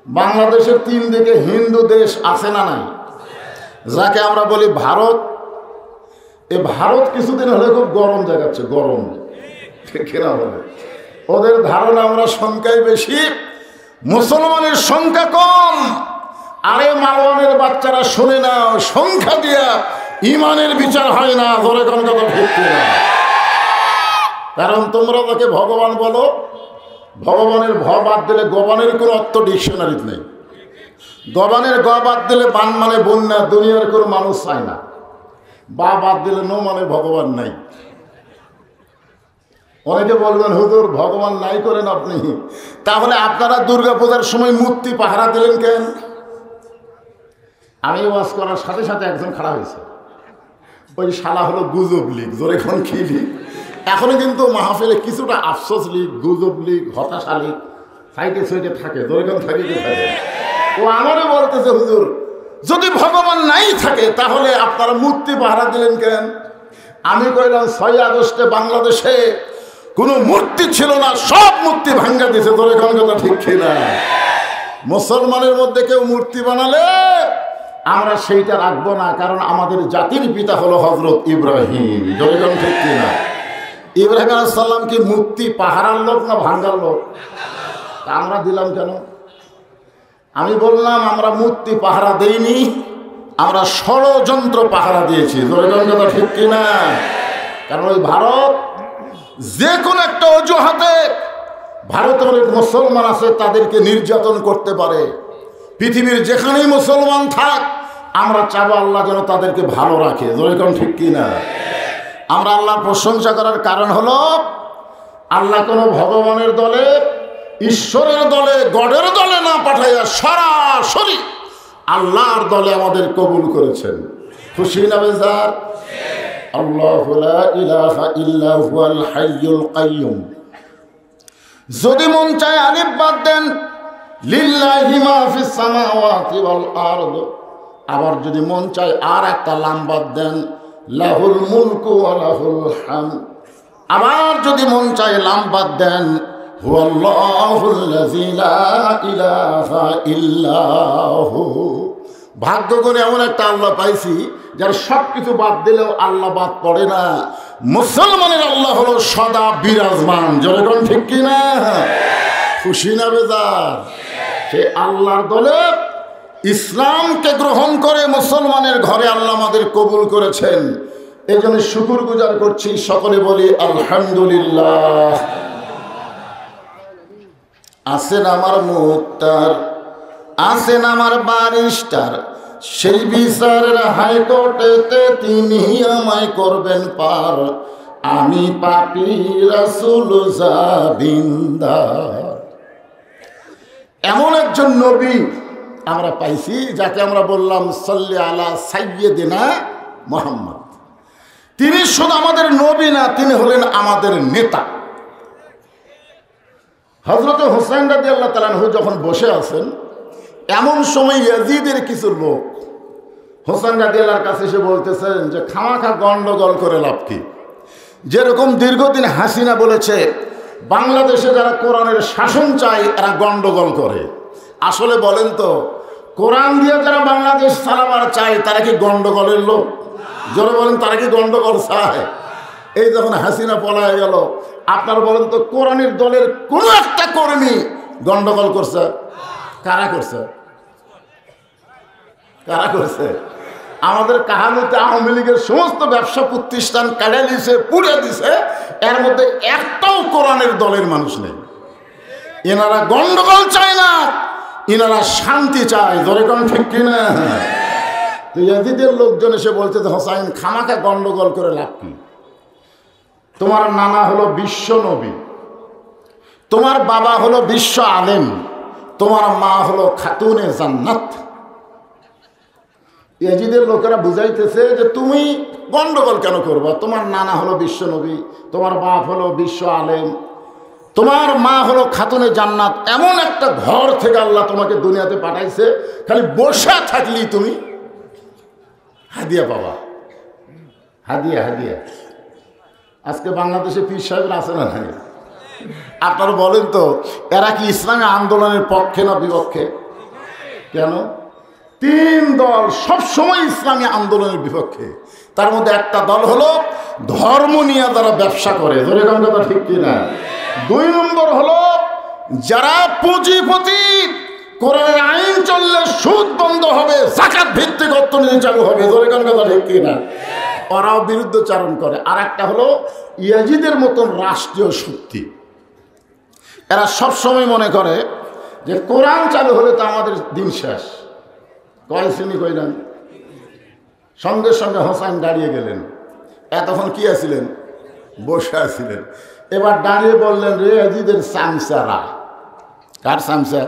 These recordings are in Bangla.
বাংলাদেশের 3 দিকে হিন্দু দেশ আছে না নাই, যাকে আমরা বলি ভারত। এই ভারত কিছুদিন হলে খুব গরম দেখাচ্ছে, গরম কেনা বলে। ওদের ধারণা আমরা সংখ্যায় বেশি, মুসলমানের সংখ্যা কম। আরে মালওয়ানের বাচ্চারা শুনে না, সংখ্যা দিয়া ইমানের বিচার হয় না, ধরে কোন কথা ঠিক না। কারণ তোমরা তাকে ভগবান বলো, ভগবানের ভ বাদ দিলে গবানের কোনো অর্থ ডিকশনারিতে নেই। গবানের গ বাদ দিলে বান মানে বন্যা, দুনিয়ার কোনো মানুষ চায় না। বা বাদ দিলে নো মানে ভগবান নাই। অনেকে বলবেন হুজুর ভগবান নাই করেন আপনি, তাহলে আপনারা দুর্গা পূজার সময় মূর্তি পাহারা দিলেন কেন? আমি ওয়াজ করার সাথে সাথে একজন খাড়া হয়েছে, ওই শালা হলো গুজব লীগ, জোরে কোন কি লীগ। এখনো কিন্তু মাহফিলে কিছুটা আফসোস লীগ, গুজব লীগ, হতাশা লীগ সাইডে সাইডে থাকে, জোরে কোন থাকে। ও আমারও বলতেছে হুজুর যদি ভগবান নাই থাকে তাহলে আপনারা মূর্তি পাহারা দিলেন কেন? আমি কইলাম 6 আগস্টে বাংলাদেশে কোনো মূর্তি ছিল না, সব মূর্তি ভাঙ্গা দিয়েছে, তোর এখন কথা ঠিক কিনা? মুসলমানের মধ্যে কেউ মূর্তি বানালে আমরা সেইটা রাখবো না, কারণ আমাদের জাতির পিতা হলো হযরত ইব্রাহিম, যখন ঠিক কিনা? ইব্রাহিম আলাইহিস সালাম কি মূর্তি পাহারার লোক না ভাঙ্গার লোক? তা আমরা দিলাম কেন? আমি বললাম আমরা মূর্তি পাহারা দেইনি, আমরা ষড়যন্ত্র পাহারা দিয়েছি, যখন কথা ঠিক কিনা? কারণ ওই ভারত যে কোনো একটা অজুহাতে ভারতের অনেক মুসলমান আছে তাদেরকে নির্যাতন করতে পারে। পৃথিবীর যেখানেই মুসলমান থাক আমরা চাবো আল্লাহ যেন তাদেরকে ভালো রাখে, যেরকম ঠিক কিনা? আমরা আল্লাহর প্রশংসা করার কারণ হলো আল্লাহ কোনো ভগবানের দলে, ঈশ্বরের দলে, গডের দলে না পাঠাইয়া সরাসরি আল্লাহর দলে আমাদের কবুল করেছেন। খুশি না বেজার? আল্লাহু লা ইলাহা ইল্লা হুয়াল হাইয়ুল কাইয়ুম। যদি মন চায় আলিফ বাদ দেন, লিল্লাহি মা ফিস সামাওয়াতি ওয়াল আরদ। আবার যদি মন চায় আর একটা লাম বাদ দেন, লাহুল মুলকু ওয়া লাহুল হামদ। আবার যদি মন চায় লাম বাদ দেন, হুয়াল্লাহুল্লাযী লা ইলাহা ইল্লাহু। ভাগ্য করে এমন একটা আল্লাহ পাইছি যার সব কিছু বাদ দিলেও আল্লাহ বাদ পড়ে না। মুসলমানের আল্লাহ হলো সদা বিরাজমান, যেরকম ঠিক কিনা? খুশি না বেজার? সে আল্লাহর দলে ইসলামকে গ্রহণ করে মুসলমানের ঘরে আল্লাহ আমাদের কবুল করেছেন, এই জন্য শুকর গুজার করছি। সকলে বলি আলহামদুলিল্লাহ। আছেন আমার মুক্তার, আছেন আমার বারিস্টার, সেই বিচারের হাইকোর্টেতে তিনি আমায় করবেন পার। আমি পাপী রাসূল জাবিন্দার। এমন একজন নবী আমরা পাইছি যাকে আমরা বললাম সাল্লি আলা সাইয়্যিদিনা মুহাম্মদ। তিনি শুধু আমাদের নবী না, তিনি হলেন আমাদের নেতা। হযরত হুসাইন রাদিয়াল্লাহু তাআলা আনহু যখন বসে আছেন, এমন সময় ইয়াজিদের কিছু লোক হুসাইন রাদিয়াল্লাহর কাছে এসে বলতেছেন যে খামাখা গন্ডগোল করে লাভ কি? যেরকম দীর্ঘদিন হাসিনা বলেছে বাংলাদেশে যারা কোরআনের শাসন চায় এরা গন্ডগোল করে। আসলে বলেন তো, কোরআন দিয়ে যারা বাংলাদেশ চালাবার চায় তারা কি গন্ডগোলের লোক? জোরে বলেন, তারা কি গন্ডগোল চায়? এই যখন হাসিনা পলায় গেল, আপনার বলেন তো কোরআনের দলের কোনো একটা কর্মী গন্ডগোল করছে? কারা করছে? কারা করছে? আমাদের কাহালুতে আওয়ামী লীগের সমস্ত ব্যবসা প্রতিষ্ঠান কাড়ে দিছে, পুড়ে দিছে, এর মধ্যে একটাও কোরআনের দলের মানুষ নেই। এনারা গন্ডগোল চায় না, এনারা শান্তি চায়, ধরে কোন ঠিক কিনা? তো ইয়াজিদের লোকজন এসে বলছে যে হোসাইন খামাখা গন্ডগোল করে লাভ কি? তোমার নানা হলো বিশ্ব নবী, তোমার বাবা হলো বিশ্ব আলেম, তোমার মা হলো খাতুনে জান্নাত। ইয়াজিদের লোকেরা বুঝাইতেছে যে তুমি গন্ডগোল কেন করবা? তোমার নানা হলো বিশ্ব নবী, তোমার বাপ হলো বিশ্ব আলেম, তোমার মা হলো খাতুনে জান্নাত। এমন একটা ঘর থেকে আল্লাহ তোমাকে দুনিয়াতে পাঠাইছে, খালি বসে থাকলি তুমি হাদিয়া পাবা। হাদিয়া হাদিয়া। আজকে বাংলাদেশে পীর সাহেবরা আছে না নাই? আপনারা বলেন তো, এরা কি ইসলামী আন্দোলনের পক্ষে না বিপক্ষে? কেন? 3 দল সবসময় ইসলামী আন্দোলনের বিপক্ষে। তার মধ্যে একটা দল হলো ধর্ম নিয়ে যারা ব্যবসা করে, যেরকম কথা ঠিক কিনা। 2 নম্বর হলো যারা পুঁজিপতি, কোরআনের আইন চললে সুদ বন্ধ হবে, যাকাত ভিত্তিক অর্থনীতি চালু হবে, যেরকম কথা ঠিক কিনা। ওরাও বিরুদ্ধচারণ করে। আর একটা হলো ইয়াজিদের মতন রাষ্ট্রীয় শক্তি। এরা সবসময় মনে করে যে কোরআন চালু হলে তো আমাদের দিন শেষ। কয় শ্রেণী কইলেন? সঙ্গে সঙ্গে হোসেন দাঁড়িয়ে গেলেন। এতক্ষণ কি আছিলেন? বসে আছিলেন। এবার দাঁড়িয়ে বললেন, রে ইয়াজিদের চামচারা। কার চামচা?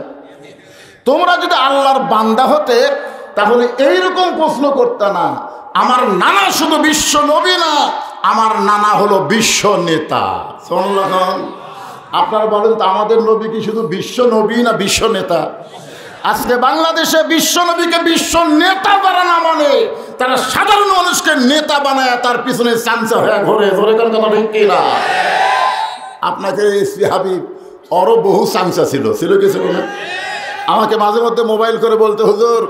তোমরা যদি আল্লাহর বান্দা হতে তাহলে এইরকম প্রশ্ন করতে না, আমার নানা শুধু বিশ্ব নবী না, আমার নানা হলো বিশ্ব নেতা। শুনলাম? আপনারা বলেন তো, আমাদের নবী কি শুধু বিশ্ব নবী না বিশ্ব নেতা? আজকে বাংলাদেশে বিশ্ব নবীকে বিশ্ব নেতা যারা না মানে, তারা সাধারণ মানুষকে নেতা বানায় তার পিছনে চামচা হয়ে ঘোরে। ধরে কোন কথা ঠিক কিনা? আপনাকে এসপি হাবিব আরো বহু চামচা ছিল কিছু না? আমাকে মাঝে মধ্যে মোবাইল করে বলতে, হুজুর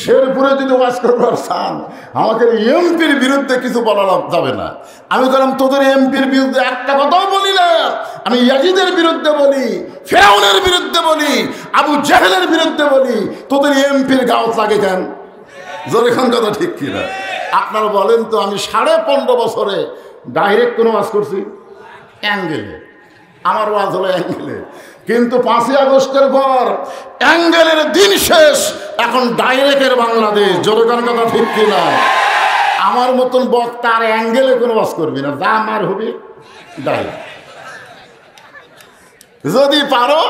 শেরপুরে যদি ওয়াজ করবার চান, আমাকে এমপির বিরুদ্ধে কিছু বলা যাবে না। আমি বললাম, তোদের এমপির বিরুদ্ধে একটা কথাও বলি না, আমি ইয়াজিদের বিরুদ্ধে বলি, ফেরাউনের বিরুদ্ধে বলি, আবু জাহেলের বিরুদ্ধে বলি, তোদের এমপির গাও লাগে কেন? যখন কথা ঠিক কিনা? আপনারা বলেন তো, আমি 15.5 বছরে ডাইরেক্ট কোনো ওয়াজ করছি? অ্যাঙ্গেলে। আমার ওয়াজ হলো অ্যাঙ্গেলে। কিন্তু 5ই আগস্টের পর অ্যাঙ্গেলের দিন শেষ, এখন ডাইরেক্টের বাংলাদেশ। জোরকার কথা ঠিক কিনা? আমার মতন বক্তা আর অ্যাঙ্গেলে কোনো ওয়াজ করবি না, যা আমার হবে ডাইরেক্ট। যদি পারো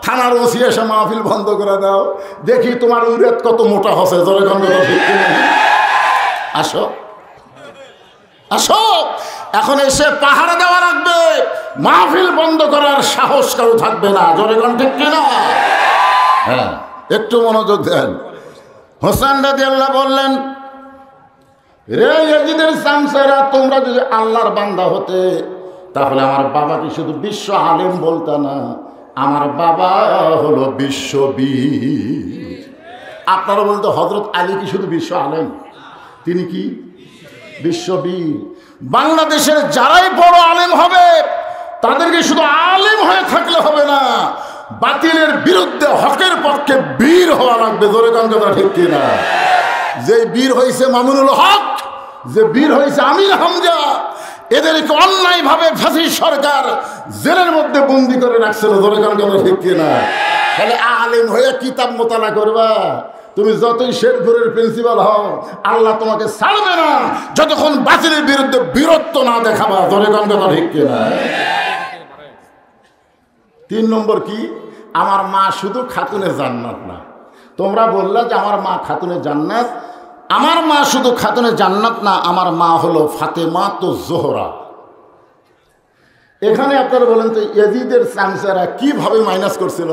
থানার ওসি এসে মাহফিল বন্ধ করে দাও, দেখি তোমার উরেত কত মোটা হচ্ছে। জোরকার কথা ঠিক কিনা? আসো আসো, এখন এসে পাহাড়ে দেওয়া রাখবে, মাহফিল বন্ধ করার সাহস কারো থাকবে না। জোরে কোন ঠিক কিনা? হ্যাঁ, একটু মনোযোগ দেন। হোসেন রাদিয়াল্লাহু বললেন, রে ইয়াজিদের চামচারা, তোমরা যদি আল্লাহর বান্দা হতে তাহলে আমার বাবা কি শুধু বিশ্ব আলেম বলতা না, আমার বাবা হলো বিশ্ববীর। আপনারা বলতো হযরত আলী কি শুধু বিশ্ব আলেম? তিনি কি বিশ্ববীর। বাংলাদেশের যারাই বড় আলেম হবে তাদেরকে শুধু আলেম হয়ে থাকলে হবে না, বাতিলের বিরুদ্ধে হকের পক্ষে বীর হওয়া লাগবে। জোরে কোন কথা ঠিক কিনা? যে বীর হয়েছে মামুনুল হক, যে বীর হয়েছে আমির হামজা, এদেরকে অন্যায়ভাবে ফাঁসির সরকার জেলের মধ্যে বন্দি করে রাখছিল। জোরে কোন কথা ঠিক কিনা? তাহলে আলেম হয়ে কিতাব মোতালা করবা, তুমি যতই শেরপুরের প্রিন্সিপাল হও, আল্লাহ তোমাকে ছাড়বে না যতক্ষণ বাতিলের বিরুদ্ধে বীরত্ব না দেখাবা। জোরে কোন কথা ঠিক কিনা? 3 নম্বর কি? আমার মা শুধু খাতুনে জান্নাত না। তোমরা বললা যে আমার মা খাতুনে জান্নাত। আমার মা শুধু খাতুনে জান্নাত না, আমার মা হলো ফাতেমা তো জোহরা। এখানে আপনারা বলেন তো, ইয়াজিদের চামচারা কিভাবে মাইনাস করছিল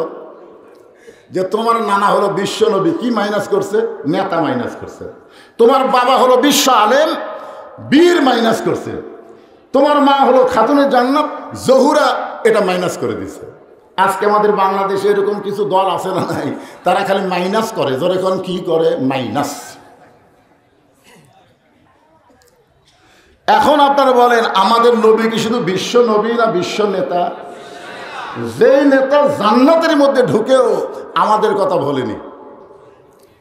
যে তোমার নানা হলো বিশ্ব নবী? কি মাইনাস করছে? নেতা মাইনাস করছে। তোমার বাবা হলো বিশ্ব আলেম, বীর মাইনাস করছে। তোমার মা হলো খাতুনে জান্নাত, জহুরা, এটা মাইনাস করে দিছে। আজকে আমাদের বাংলাদেশে এরকম কিছু দল আছে না নাই, তারা খালি মাইনাস করে। জোরে কোন কি করে? মাইনাস। এখন আপনারা বলেন, আমাদের নবী কি শুধু বিশ্ব নবী না বিশ্ব নেতা? যেই নেতা জান্নাতের মধ্যে ঢুকেও আমাদের কথা বলেনি,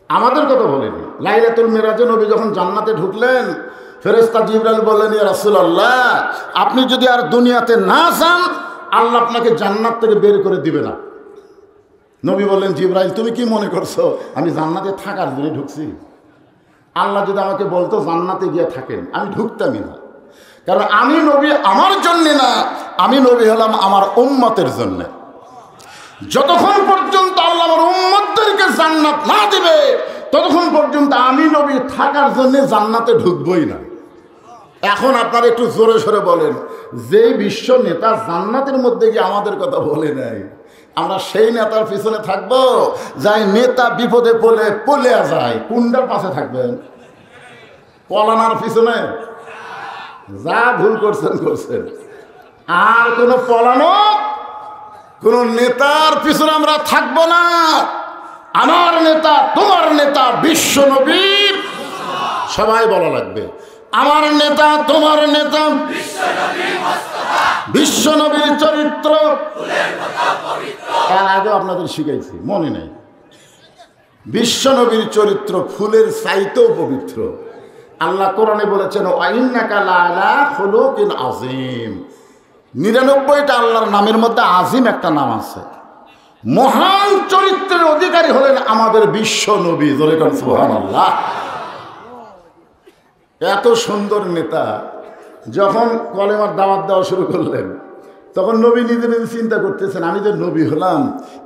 আমাদের কথা বলেনি। লাইলাতুল মিরাজে নবী যখন জান্নাতে ঢুকলেন, ফেরেশতা জিবরাইল বললেন, ইয়া রাসূলুল্লাহ, আপনি যদি আর দুনিয়াতে না যান, আল্লাহ আপনাকে জান্নাত থেকে বের করে দিবে না। নবী বললেন, জিবরাইল তুমি কি মনে করছো আমি জান্নাতে থাকার জন্য ঢুকছি? আল্লাহ যদি আমাকে বলতো জান্নাতে গিয়ে থাকেন, আমি ঢুকতামই না। কারণ আমি নবী আমার জন্যে না, আমি নবী হলাম আমার উম্মতের জন্য। যতক্ষণ পর্যন্ত আল্লাহ আমার উম্মতদেরকে জান্নাত না দিবে, ততক্ষণ পর্যন্ত আমি নবী থাকার জন্য জান্নাতে ঢুকবই না। এখন আপনারা একটু জোরে সরে বলেন, যে বিশ্ব নেতা জান্নাতের মধ্যে গিয়ে আমাদের কথা বলে নাই, আমরা সেই নেতার পিছনে থাকবো? যাই নেতা বিপদে পড়ে যায়, কোনটার পাশে থাকবেন? পলানার পিছনে? যা ভুল করছেন করছেন। আর কোনো পলানো, কোন নেতার পিছনে আমরা থাকবো না। আমার নেতা তোমার বিশ্ব নবীর, সবাই বলা লাগবে আমার নেতা তোমার নেতা বিশ্ব নবীর চরিত্র। তার আগে আপনাদের শিখাইছি, মনে নেই? বিশ্ব নবীর চরিত্র ফুলের চাইতেও পবিত্র। আল্লাহ কোরআনে বলেছেন ওয়াইন্নাকা লাআলা খুলুকিন আযীম। ৯৯টা আল্লাহর নামের মধ্যে আজিম একটা নাম আছে। মহান চরিত্রের অধিকারী হলেন আমাদের বিশ্ব নবী। জোরে কোন সুবহানাল্লাহ। এত সুন্দর নেতা যখন কলেমার দাওয়াত দেওয়া শুরু করলেন, তখন নবী নিজে নিজে চিন্তা করতেছেন আমি যে নবী হলাম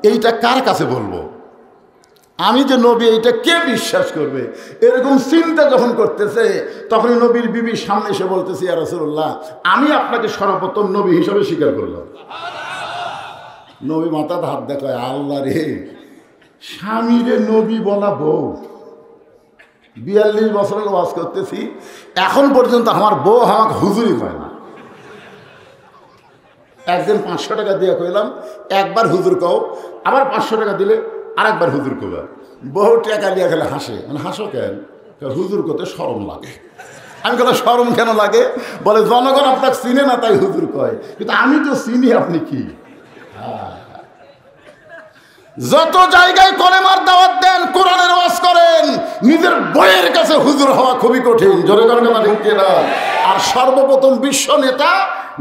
এইটা কার কাছে বলবো, আমি যে নবী এইটা কে বিশ্বাস করবে, এরকম চিন্তা যখন করতেছে তখনই নবীর বিবির সামনে এসে বলতেছে ইয়া রাসূলুল্লাহ আমি আপনাকে সর্বপ্রথম নবী হিসাবে স্বীকার করলাম। নবী মাথাতে হাত দেখায় আল্লাহ রে, স্বামীরে নবী বলা বউ, ৪২ বছরের ওয়াজ করতেছি এখন পর্যন্ত আমার বউ আমাকে হুজুরই হয় না। একদিন ৫০০ টাকা দিয়ে কইলাম একবার হুজুর কও, আবার ৫০০ টাকা দিলে আরেকবার হুজুর কবা। বহু টাকা দিয়ে গেলে হাসে, মানে হাসো কেন? হুজুর করতে শরম লাগে। আমি বললাম শরম কেন লাগে? বলে জনগণ আপনাকে চিনে না তাই হুজুর কয়, কিন্তু আমি তো চিনি আপনি কি। যত জায়গায় কলেমার দাওয়াত দেন, কোরআনের ওয়াজ করেন, নিজের বইয়ের কাছে হুজুর হওয়া খুবই কঠিন। জোরে করেন না ঠিক কিনা? আর সর্বপ্রথম বিশ্ব নেতা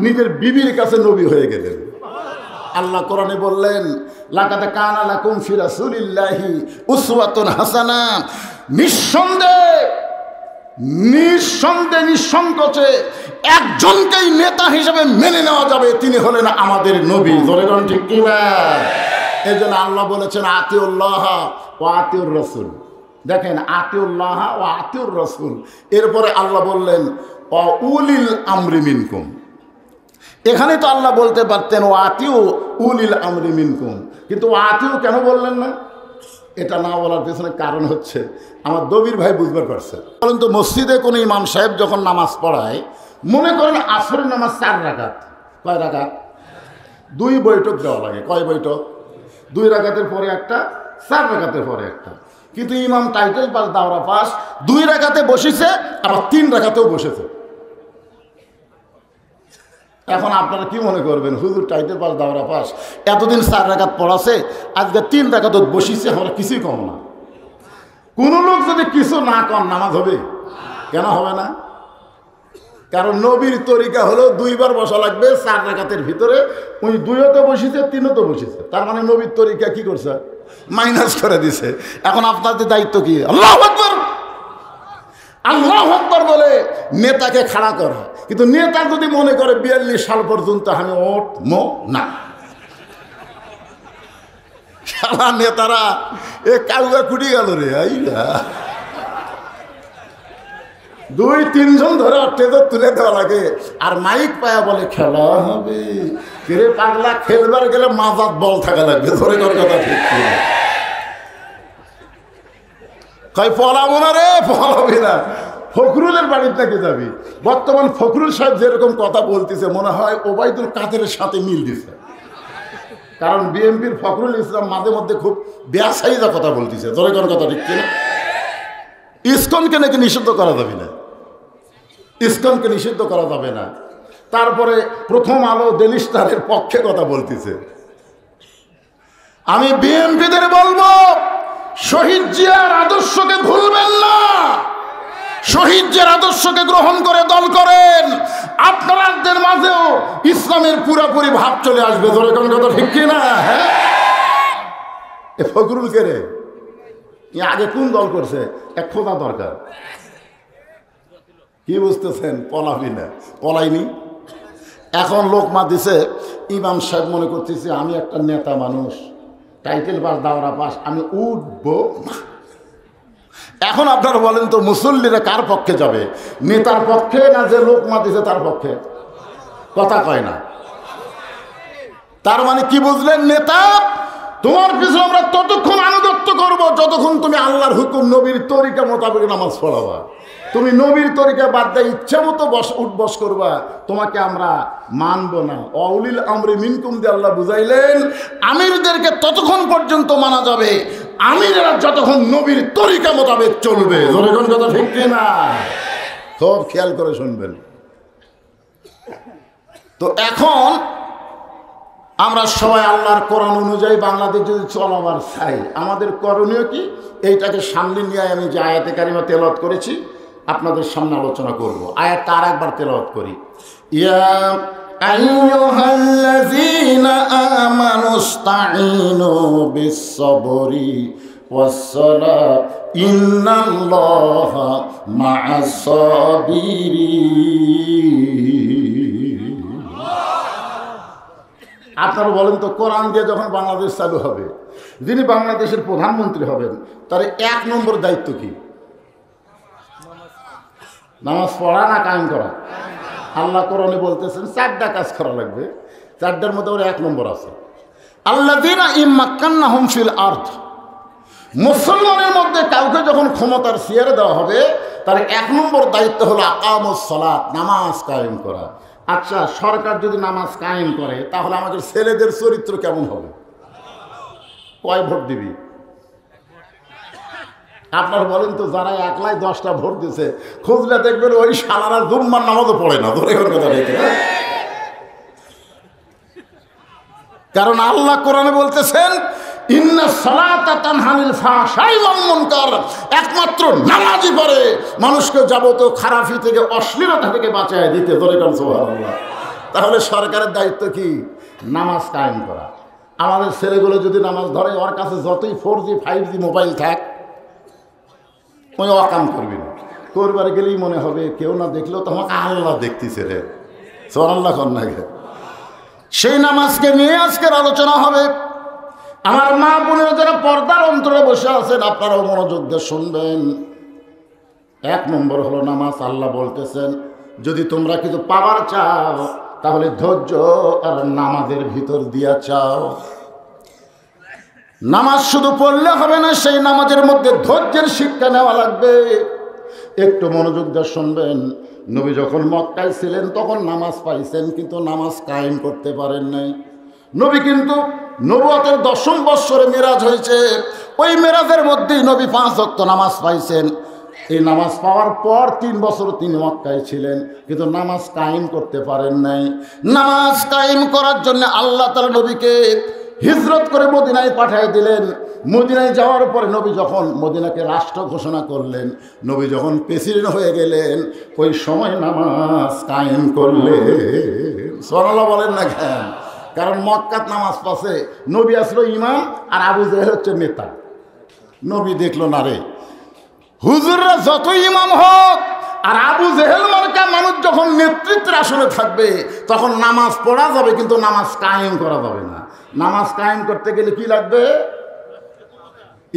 নিজের বিবির কাছে নবী হয়ে গেলেন। আল্লাহ কোরআনে বললেন লাকাদ কানা লাকুম ফি রাসূলিল্লাহি উসওয়াতুন হাসানা। নিঃসন্দেহে নিঃসংকোচে একজনকেই নেতা হিসেবে মেনে নেওয়া যাবে, তিনি হলেন আমাদের নবী। জোরে করেন ঠিক কিনা? এই জন্য আল্লাহ বলেছেন আতিউল্লাহ ওয়া আতিউর রাসূল। দেখেন আতিউল্লাহ ওয়া আতিউর রাসূল, এরপরে আল্লাহ বললেন ওয়া উলিল আমরি মিনকুম। এখানে তো আল্লাহ বলতে পারতেন ও আতিউ উলিল আমরি মিনকুম, কিন্তু ও আতিউ কেন বললেন না? এটা না বলার পেছনে কারণ হচ্ছে আমার দবির ভাই বুঝবার পারছে। বলেন তো মসজিদে কোনো ইমাম সাহেব যখন নামাজ পড়ায়, মনে করেন আসরের নামাজ ৪ রাকাত, কয় রাকাত? 2 বৈঠক দেওয়া লাগে। কয় বৈঠক? 2 রাকাতের পরে একটা, 4 রাকাতের পরে একটা। কিন্তু ইমাম টাইটেল পাস দাওরা পাস 2 রাকাতে বসেছে, আবার 3 রাকাতেও বসেছে। এখন আপনারা কি মনে করবেন হুজুর টাইটেল পাস দাওরা পাস এতদিন 4 রাকাত পড়াছে, আজকে 3 রাকাত বসিছে, আমরা কিছুই কম না। কোনো লোক যদি কিছু না কম নামাজ হবে? কেন হবে না? কারণ নবীর তরিকা হলো 2 বার বসা লাগবে 4 রাকাতের ভিতরে। উনি 2ও তো বসেছে, 3ও তো বসেছে, তার মানে নবীর তরিকা কি করছে? মাইনাস করে দিছে। এখন আপনাদের দায়িত্ব কি? আল্লাহু আকবার, আল্লাহু আকবার বলে নেতাকে খাড়া করা। কিন্তু নেতা যদি মনে করে 42 সাল পর্যন্ত আমি উঠবো না, সারা নেতারা এ কাউয়া কুটি গেল রে। আইয়া 2-3 জন ধরে স্টেজে তুলে দেওয়া লাগে, আর মাইক পায়া বলে খেলা হবে। রে পাগলা, খেলবার গেলে মাজাত বল থাকা লাগবে। ধরে কর কথা ঠিক কই পলাবো না রে, পলাবি না। ফখরুলের বাড়ির নাকি যাবি? বর্তমান ফখরুল সাহেব যেরকম কথা বলতেছে মনে হয় ওবায়দুল কাদেরের সাথে মিল দিছে। কারণ বিএনপির ফখরুল ইসলাম মাঝে মধ্যে খুব বেয়াসাইজা কথা বলতেছে। ধরে কোন কথা ঠিক কিনা? ইসকনকে নাকি নিষিদ্ধ করা যাবে না, ইসকনকে নিষিদ্ধ করা যাবে না। তারপরে প্রথম আলো ডেইলি স্টারের পক্ষে কথা বলতেছে। আমি বিএনপিদের বলবো শহীদ জিয়ার আদর্শকে ভুলবেন না, শহীদ জিয়ার আদর্শকে গ্রহণ করে দল করেন, আপনাদের মাঝেও ইসলামের পুরোপুরি ভাব চলে আসবে। ধরে কোন কথা ঠিক কিনা? হ্যাঁ, এ ফখরুল কে রে? আগে কোন দল করছে? এক খোঁজা দরকার। কি বুঝতেছেন? পলাবি না, পলাইনি। এখন লোকমা দিছে, ইমাম সাহেব মনে করতেছে আমি একটা নেতা মানুষ, টাইটেল পাস দাওরা পাস, আমি উঠবো না। এখন আপনারা বলেন তো মুসল্লিরা কার পক্ষে যাবে? নেতার পক্ষে না যে লোকমা দিছে তার পক্ষে? কথা কয় না। তার মানে কি বুঝলেন? নেতা তোমার পিছনে আমরা ততক্ষণ আনুগত্য করব যতক্ষণ তুমি আল্লাহর হুকুম নবীর তরিকা মোতাবেক নামাজ পড়াবা। তুমি নবীর তরিকা বাদ দিয়ে ইচ্ছা মতো উঠবস করবা, তোমাকে আমরা মানব না। অউলিল আমরি মিনকুম দিয়ে আল্লাহ বুঝাইলেন, আমিরদেরকে ততক্ষণ পর্যন্ত মানা যাবে আমিরেরা যতক্ষণ নবীর তরিকা মোতাবেক চলবে। যখন কথা ঠিক না, খুব খেয়াল করে শুনবেন। তো এখন আমরা সবাই আল্লাহর কোরআন অনুযায়ী বাংলাদেশ যদি চলাবার চাই, আমাদের করণীয় কি? এইটাকে সামনে নিয়ে আমি যে আয়াতে কারিমা তেলাওয়াত করেছি আপনাদের সামনে আলোচনা করব। আয়াতটা আর একবার তেলাওয়াত করি। ইয়া আইয়ুহাল্লাযীনা আমানুস্তাঈনু বিস-সাবরি ওয়াস-সালাহ ইন্নাল্লাহা মা'আস-সাবিরিন। আপনারা বলেন তো, কোরআন দিয়ে যখন বাংলাদেশ চালু হবে, যিনি বাংলাদেশের প্রধানমন্ত্রী হবেন, তার 1 নম্বর দায়িত্ব কি? নামাজ পড়া না কায়েম করা? আল্লাহ কোরআনে বলতেছেন 4টা কাজ করা লাগবে, 4টার মধ্যে ওর 1 নম্বর আছে। আল্লাযীনা ইম্মাক্কান্নাহুম ফিল আরদ, মুসলমানের মধ্যে কাউকে যখন ক্ষমতার চেয়ারে দেওয়া হবে, তার 1 নম্বর দায়িত্ব হলো আকামুস সালাত, নামাজ কায়েম করা। আচ্ছা, সরকার যদি নামাজ কায়েম করে, তাহলে আমাদের ছেলেদের চরিত্র কেমন হবে? কয় ভোট দিবি? আপনারা বলেন তো, যারা একলাই 10টা ভোট দিছে, খুঁজলে দেখবেন ওই শালারা জুম্মার নামাজও পড়ে না। ধরে কথা দেখে, কারণ আল্লাহ কোরআনে বলতেছেন ইন্না সালাতা তানহা আনিল ফাহশাই ওয়াল মুনকার, একমাত্র নামাজই পারে মানুষকে যাবতীয় খারাপি থেকে, অশ্লীলতা থেকে বাঁচায় দিতে। ধরে কারণ সুবহানাল্লাহ। তাহলে সরকারের দায়িত্ব কি? নামাজ কায়েম করা। আমাদের ছেলেগুলো যদি নামাজ ধরে, ওর কাছে যতই 4G 5G মোবাইল থাক, ওই অকাম করবি না। করবার গেলেই মনে হবে কেউ না দেখলেও তোমাকে আল্লাহ দেখতেছে রে। সুবহানাল্লাহ কন্যা, সেই নামাজকে নিয়ে আজকের আলোচনা হবে। আমার মা বোনেরা যারা পর্দার অন্তরে বসে আছেন, আপনারাও মনোযোগ দিয়ে শুনবেন। 1 নম্বর হলো নামাজ। আল্লাহ বলতেছেন, যদি তোমরা কিছু পাওয়ার চাও, তাহলে ধৈর্য আর নামাজের ভিতর দিয়া চাও। নামাজ শুধু পড়লে হবে না, সেই নামাজের মধ্যে ধৈর্যের শিক্ষা নেওয়া লাগবে। একটু মনোযোগ দিয়ে শুনবেন। নবী যখন মক্কায় ছিলেন তখন নামাজ পাইছেন, কিন্তু নামাজ কায়েম করতে পারেন নাই। নবী কিন্তু নবুয়তের 10ম বৎসরে মেরাজ হয়েছে, ওই মেরাজের মধ্যেই নবী 5 ওয়াক্ত নামাজ পাইছেন। এই নামাজ পাওয়ার পর 3 বছর তিনি মক্কায় ছিলেন, কিন্তু নামাজ কায়েম করতে পারেন নাই। নামাজ কায়েম করার জন্য আল্লাহ তাআলা নবীকে হিজরত করে মদিনায় পাঠিয়ে দিলেন। মদিনায় যাওয়ার পরে নবী যখন মদিনাকে রাষ্ট্র ঘোষণা করলেন, নবী যখন প্রেসিডেন্ট হয়ে গেলেন, ওই সময় নামাজ কায়েম করলেন। সুবহানাল্লাহ বলেন না কেন? কারণ মক্কাত নামাজ পাশে নবী আসলো ইমাম, আর আবু জেহেল হচ্ছে নেতা। নবী দেখলো না রে, হুজুররা যত ইমাম হোক, আর আবু জেহেল মার্কা মানুষ যখন নেতৃত্বের আসনে থাকবে, তখন নামাজ পড়া যাবে, কিন্তু নামাজ কায়েম করা যাবে না। নামাজ কায়েম করতে গেলে কি লাগবে?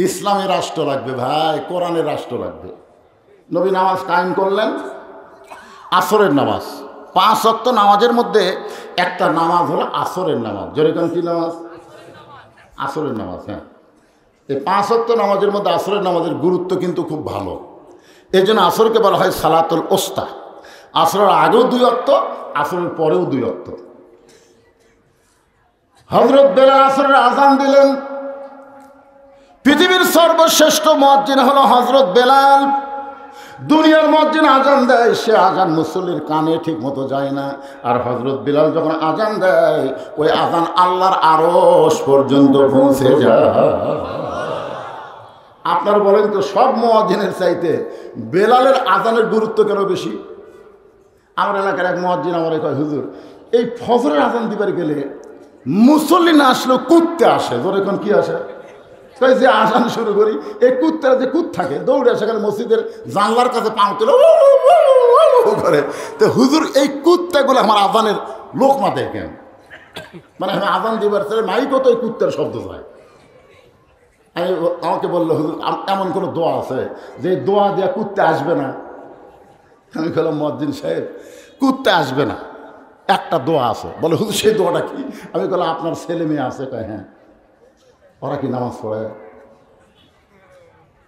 ইসলামী রাষ্ট্র লাগবে ভাই, কোরআনের রাষ্ট্র লাগবে। নবী নামাজ কায়েম করলেন, আসরের নামাজ। 5 ওয়াক্ত নামাজের মধ্যে একটা নামাজ হলো আসরের নামাজ। যেরকম কি নামাজ? আসরের নামাজ। হ্যাঁ, এই 5 ওয়াক্ত নামাজের মধ্যে আসরের নামাজের গুরুত্ব কিন্তু খুব ভালো। এই জন্য আসরকে বলা হয় সালাতুল ওস্তা। আসরের আগেও 2 ওয়াক্ত, আসরের পরেও 2 ওয়াক্ত। হযরত বেলাল আসরের আযান দিলেন। পৃথিবীর সর্বশ্রেষ্ঠ মুয়াজ্জিন হলো হযরত বেলাল। দুনিয়ার মুয়াজ্জিন আযান দেয়, সে আযান মুসল্লির কানে ঠিক মতো যায় না। আর হযরত বেলাল যখন আযান দেয়, ওই আযান আল্লাহর আরশ পর্যন্ত পৌঁছে যায়। আপনারা বলেন তো, সব মুয়াজ্জিনের চাইতে বেলালের আযানের গুরুত্ব কেন বেশি? আমার এলাকার এক মুয়াজ্জিন আমারে কয়, হুজুর, এই ফজরের আযান দিবার গেলে মুসল্লি না আসলেও কুত্তে আসে। ধরে এখন কি আসে? যে আজান শুরু করি, এই কুত্তারা যে কুত থাকে, দৌড়ে সেখানে মসজিদের জানলার কাছে পাও তুলে করে। তো হুজুর, এই কুত্তাগুলো আমার আজানের লোকমা দেয় কেন? মানে আমি আজান দিবার ছেলে মাইকও তো এই কুত্তার শব্দ যায়। আমি আমাকে বললো, হুজুর এমন কোনো দোয়া আছে যে দোয়া দেওয়া কুত্তে আসবে না? আমি বললাম, মুয়াজ্জিন সাহেব, কুত্তে আসবে না, একটা দোয়া আছে। বলে, হুজুর সেই দোয়াটা কি? আমি বললাম, আপনার ছেলে মেয়ে আছে? কয় হ্যাঁ। ওরা কি নামাজ পড়ে?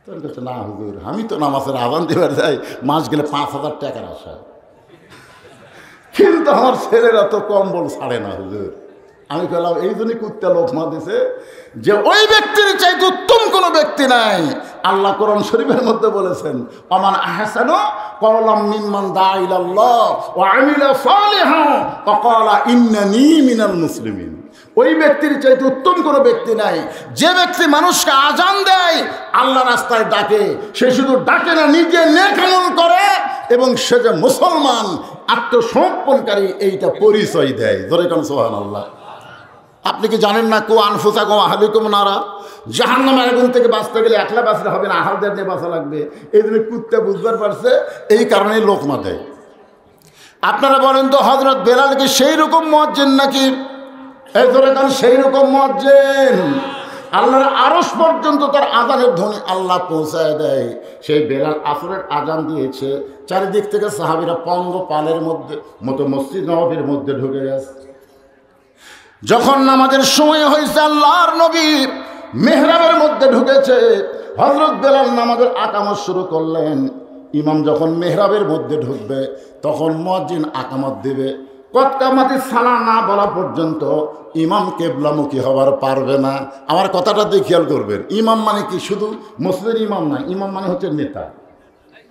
তোর কাছে না হুজুর, আমি তো নামাজের আজান দেবার যাই, মাস গেলে 5,000 টাকার আশা, কিন্তু আমার ছেলেরা তো কম্বল ছাড়ে না হুজুর। আমি বললাম এই জন্যই কুত্তা লোকমা দিছে যে ওই ব্যক্তির চাইতে উত্তম কোনো ব্যক্তি নাই। আল্লাহ কোরআন শরীফের মধ্যে বলেছেন, ওমান আহসানু কওলাম মিম্মান দাআ ইলাল্লাহ ওয়া আমিলা সালিহান ওয়া ক্বালা ইন্নানী মিনাল মুসলিমিন। ওই ব্যক্তির চাইতে উত্তম কোনো ব্যক্তি নাই যে ব্যক্তি মানুষকে আজান দেয়, আল্লাহ রাস্তায় ডাকে, সে শুধু ডাকে না, নিজে নেক আমল করে এবং সে যে মুসলমান আত্মসমর্পণকারী এইটা পরিচয় দেয়। ধরে কোন সুবহানাল্লাহ। আপনি কি জানেন না, কু আনফুসাকুম আহলিকুম নারা, জাহান্নামের আগুন থেকে বাঁচতে গেলে একলা বাঁচলে হবে না, আহালদের নিয়ে বাঁচা লাগবে। এই জন্য কুত্তা বুঝবার পারছে, এই কারণেই লোকমা দেয়। আপনারা বলেন তো হযরত বেলাল কি সেই রকম মুয়াজ্জিন নাকি? এই ধরে কারণ সেই রকম মুয়াজ্জিন, আল্লাহর আরশ পর্যন্ত তার আজানের ধ্বনি আল্লাহ পৌঁছায় দেয়। সেই বেলাল আসরের আজান দিয়েছে, চারিদিক থেকে সাহাবীরা পঙ্গপালের মতো মসজিদ নববীর মধ্যে ঢুকে গেছে। যখন নামাজের সময় হয়েছে, আল্লাহর নবী মেহরাবের মধ্যে ঢুকেছে, হযরত বেলাল নামাজের আকামত শুরু করলেন। ইমাম যখন মেহরাবের মধ্যে ঢুকবে তখন মুয়াজ্জিন আকামত দিবে। কতকামাতি সালা না বলা পর্যন্ত ইমাম কেবলামুখী হবার পারবে না। আমার কথাটা দিয়ে খেয়াল করবেন, ইমাম মানে কি শুধু মসজিদের ইমাম না, ইমাম মানে হচ্ছে নেতা।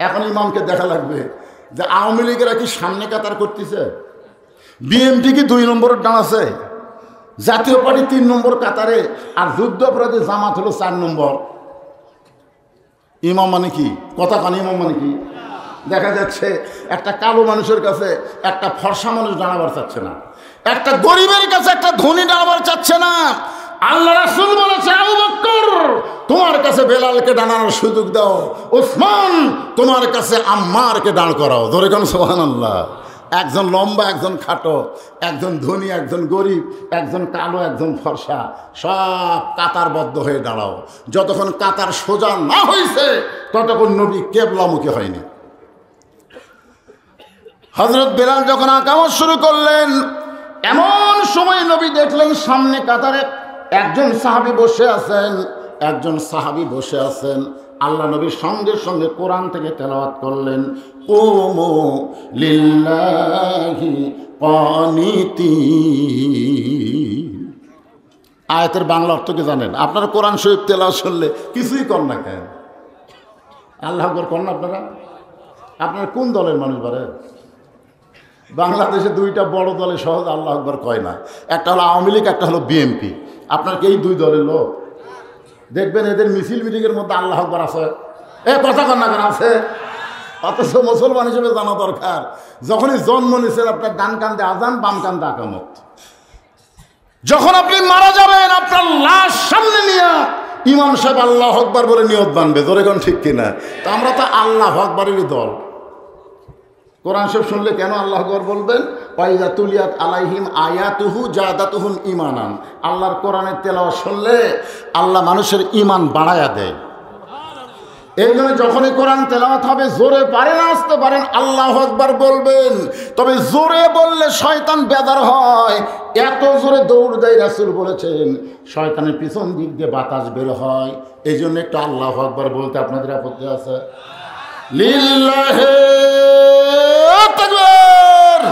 এখন ইমামকে দেখা লাগবে যে আওয়ামী লীগেরা কি সামনে কাতার করতেছে, বিএনপি কি 2 নম্বরের ডান আছে, জাতীয় পার্টি 3 নম্বর কাতারে, আর যুদ্ধ অপরাধী জামাত হলো 4 নম্বর। ইমাম মানে কি? কথা কান, ইমাম মানে কি? দেখা যাচ্ছে একটা কালো মানুষের কাছে একটা ফর্সা মানুষ দাঁড়াবার চাচ্ছে না, একটা গরিবের কাছে একটা ধনী দাঁড়াবার চাচ্ছে না। আল্লাহ রাসূল বলেছে, আবু বকর তোমার কাছে বেলালকে দাঁড়ানোর সুযোগ দাও, ওসমান তোমার কাছে আম্মারকে দাঁড় করাও। ধরে কোন সুবহানাল্লাহ। একজন লম্বা, একজন খাটো, একজন ধনী, একজন গরিব, একজন কালো, একজন ফর্সা, সব কাতারবদ্ধ হয়ে দাঁড়াও। যতক্ষণ কাতার সোজা না হয়েছে ততক্ষণ নবী কেবলামুখী হয়নি। হযরত বেলাল যখন আকামত শুরু করলেন, এমন সময় নবী দেখলেন সামনে কাতারে একজন সাহাবী বসে আছেন, একজন সাহাবী বসে আছেন। আল্লাহ নবী সঙ্গে সঙ্গে কোরআন থেকে তেলাওয়াত করলেন, কুমু লিল্লাহি কানিতিন। আয়াতের বাংলা অর্থ কি জানেন? আপনারা কোরআন শরীফ তেলাওয়াত শুনলে কিছুই কর না কেন? আল্লাহু আকবার কর না আপনারা? আপনারা কোন দলের মানুষ বারে? বাংলাদেশে 2টা বড় দলে সহজ আল্লাহু আকবার কয় না, একটা হলো আওয়ামী লীগ, একটা হলো বিএনপি। আপনার কি এই 2 দলের লোক? দেখবেন এদের মিছিল মিটিংয়ের মধ্যে আল্লাহু আকবার আছে, কথা কর না কেন আছে? অথচ মুসলমান হিসেবে জানা দরকার, যখনই জন্ম নিয়েছেন আপনার ডান কান্দে আজান, বাম কান্দে আকামত। যখন আপনি মারা যাবেন আপনার লাশ সামনে নিয়ে ইমাম সাহেব আল্লাহু আকবার বলে নিয়ত বানবে। ধরে কোন ঠিক কিনা? তা আমরা তো আল্লাহু আকবারেরই দল। কোরআন শরীফ শুনলে কেন আল্লাহু আকবার বলবেন? ওয়াইযা তুলিয়াত আলাইহিম আয়াতুহু জাদাতুহুম ঈমানান। আল্লাহর কোরআনের তেলাওয়াত শুনলে আল্লাহ মানুষের ঈমান বাড়ায়া দেয়। এই জন্য যখনই কোরআন তেলাওয়াত হবে, জোরে পারেন আসতে পারেন আল্লাহু আকবার বলবেন। তবে জোরে বললে শয়তান বেদার হয়, এত জোরে দৌড় দেয়, রাসূল বলেছেন শয়তানের পিছন দিক দিয়ে বাতাস বের হয়। এই জন্য একটু আল্লাহু আকবার বলতে আপনাদের আপত্তি আছে? লিল্লাহি তাকবীর।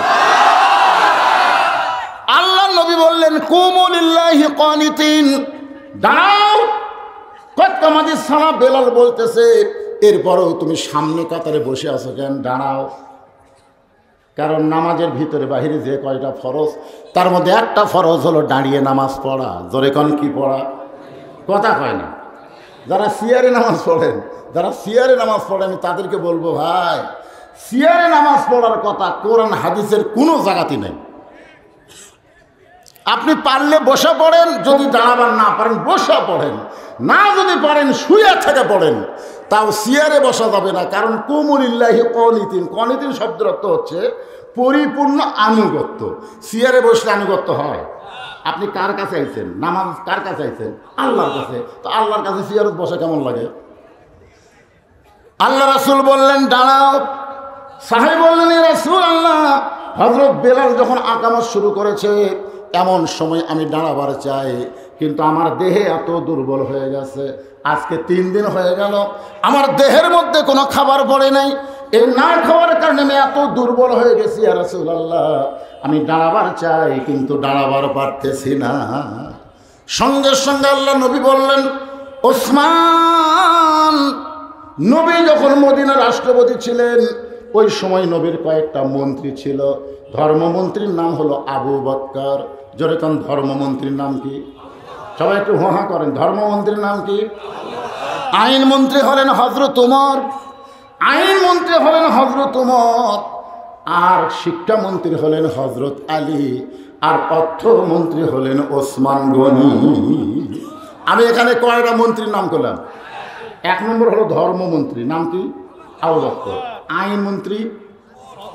আল্লাহ নবী বললেন, কুমু লিল্লাহি কানিতিন, দাঁড়াও। কতকামাতি সালা বেলাল বলতেছে, এরপরেও তুমি সামনে কাতারে বসে আছো কেন? দাঁড়াও। কারণ নামাজের ভিতরে বাহিরে যে কয়টা ফরজ, তার মধ্যে একটা ফরজ হলো দাঁড়িয়ে নামাজ পড়া। জোরে কোন কি পড়া? কথা কয় না। যারা সিয়ারে নামাজ পড়েন, যারা সিয়ারে নামাজ পড়ে, আমি তাদেরকে বলবো, ভাই সিয়ারে নামাজ পড়ার কথা কোরআন হাদিসের কোনো জায়গাতে নেই। আপনি পারলে বসে পড়েন, যদি দাঁড়াবার না পারেন বসে পড়েন, না যদি পারেন শুয়ে থেকে পড়েন, তাও সিয়ারে বসা যাবে না। কারণ কুমু লিল্লাহি কানিতিন, কানিতিন শব্দের অর্থ হচ্ছে পরিপূর্ণ আনুগত্য। সিয়ারে বসলে আনুগত্য হয়। আপনি কার কাছে আইছেন? নামাজ কার কাছে আইছেন? আল্লাহর কাছে। তো আল্লাহর কাছে সিয়ারত বসা কেমন লাগে? আল্লাহ রাসূল বললেন, দাঁড়াও। সাহাবী বললেন, ইয়া রাসূলুল্লাহ, হযরত বেলাল যখন আকামত শুরু করেছে, এমন সময় আমি দাঁড়াবার চাই, কিন্তু আমার দেহে এত দুর্বল হয়ে গেছে, আজকে 3 দিন হয়ে গেল আমার দেহের মধ্যে কোনো খাবার পড়ে নাই। এই না খাওয়ার কারণে আমি এত দুর্বল হয়ে গেছি। ইয়া রাসূলুল্লাহ, আমি দাঁড়াবার চাই কিন্তু দাঁড়াবার পারতেছি না। সঙ্গে সঙ্গে আল্লাহ নবী বললেন, ওসমান। নবী যখন মদিনার রাষ্ট্রপতি ছিলেন, ওই সময় নবীর কয়েকটা মন্ত্রী ছিল। ধর্মমন্ত্রীর নাম হলো আবু বকর। জোরে কোন ধর্মমন্ত্রীর নাম কি? সবাই একটু হাঁ করেন। ধর্মমন্ত্রীর নাম কি? আইনমন্ত্রী হলেন হযরত উমর, আইনমন্ত্রী হলেন হযরত উমর, আর শিক্ষামন্ত্রী হলেন হযরত আলী, আর অর্থমন্ত্রী হলেন ওসমান গনি। আমি এখানে কয়টা মন্ত্রীর নাম করলাম? 1 নম্বর হলো ধর্মমন্ত্রী, নাম কি? আবু বকর। আইনমন্ত্রী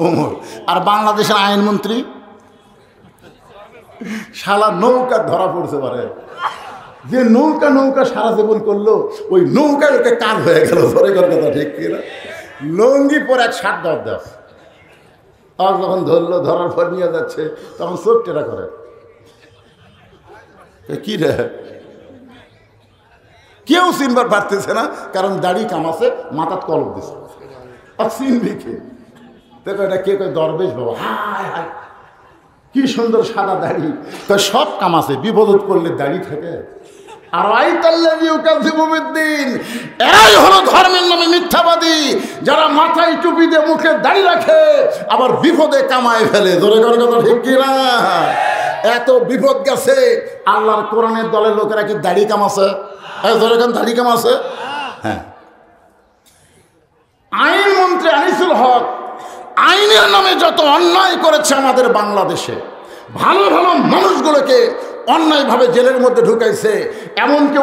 ওমর। আর বাংলাদেশের আইনমন্ত্রী শালা নৌকা ধরা পড়ছে পারে, যে নৌকা নৌকা সারা জীবন করলো, ওই নৌকায় ওকে কাজ হয়ে গেল। ধরে কথা ঠিক কিনা? লঙ্গি পরে এক 60 দাস আর যখন ধরলো, ধরার পর নিয়ে যাচ্ছে, তখন চোখ টেরা করে, কি রে কেউ চিনবার পারতেছে না, কারণ দাড়ি কামাছে, মাথার কলম দিছে। আর চিনবি কে? দেখো এটা কে? কয় দরবেশ বাবা। হায় হায়, কি সুন্দর সাদা দাড়ি। কয় সব কামাছে, বিপদ করলে দাড়ি থাকে। আর এরাই হলো ধর্মের নামে মিথ্যাবাদী, যারা মাথায় টুপি দিয়ে মুখে দাড়ি রাখে, আবার বিপদে কামায় ফেলে। ধরে করে কথা ঠিক কিনা? এত বিপদ গেছে, আল্লাহর কোরআনের দলের লোকেরা কি দাড়ি কামাছে? ধরে কেন দাড়ি কামাছে? হ্যাঁ। আইনমন্ত্রী আনিসুল হক আইনের নামে যত অন্যায় করেছে আমাদের বাংলাদেশে, ভালো ভালো মানুষগুলোকে অন্যায়ভাবে জেলের মধ্যে ঢুকাইছে, এমনকি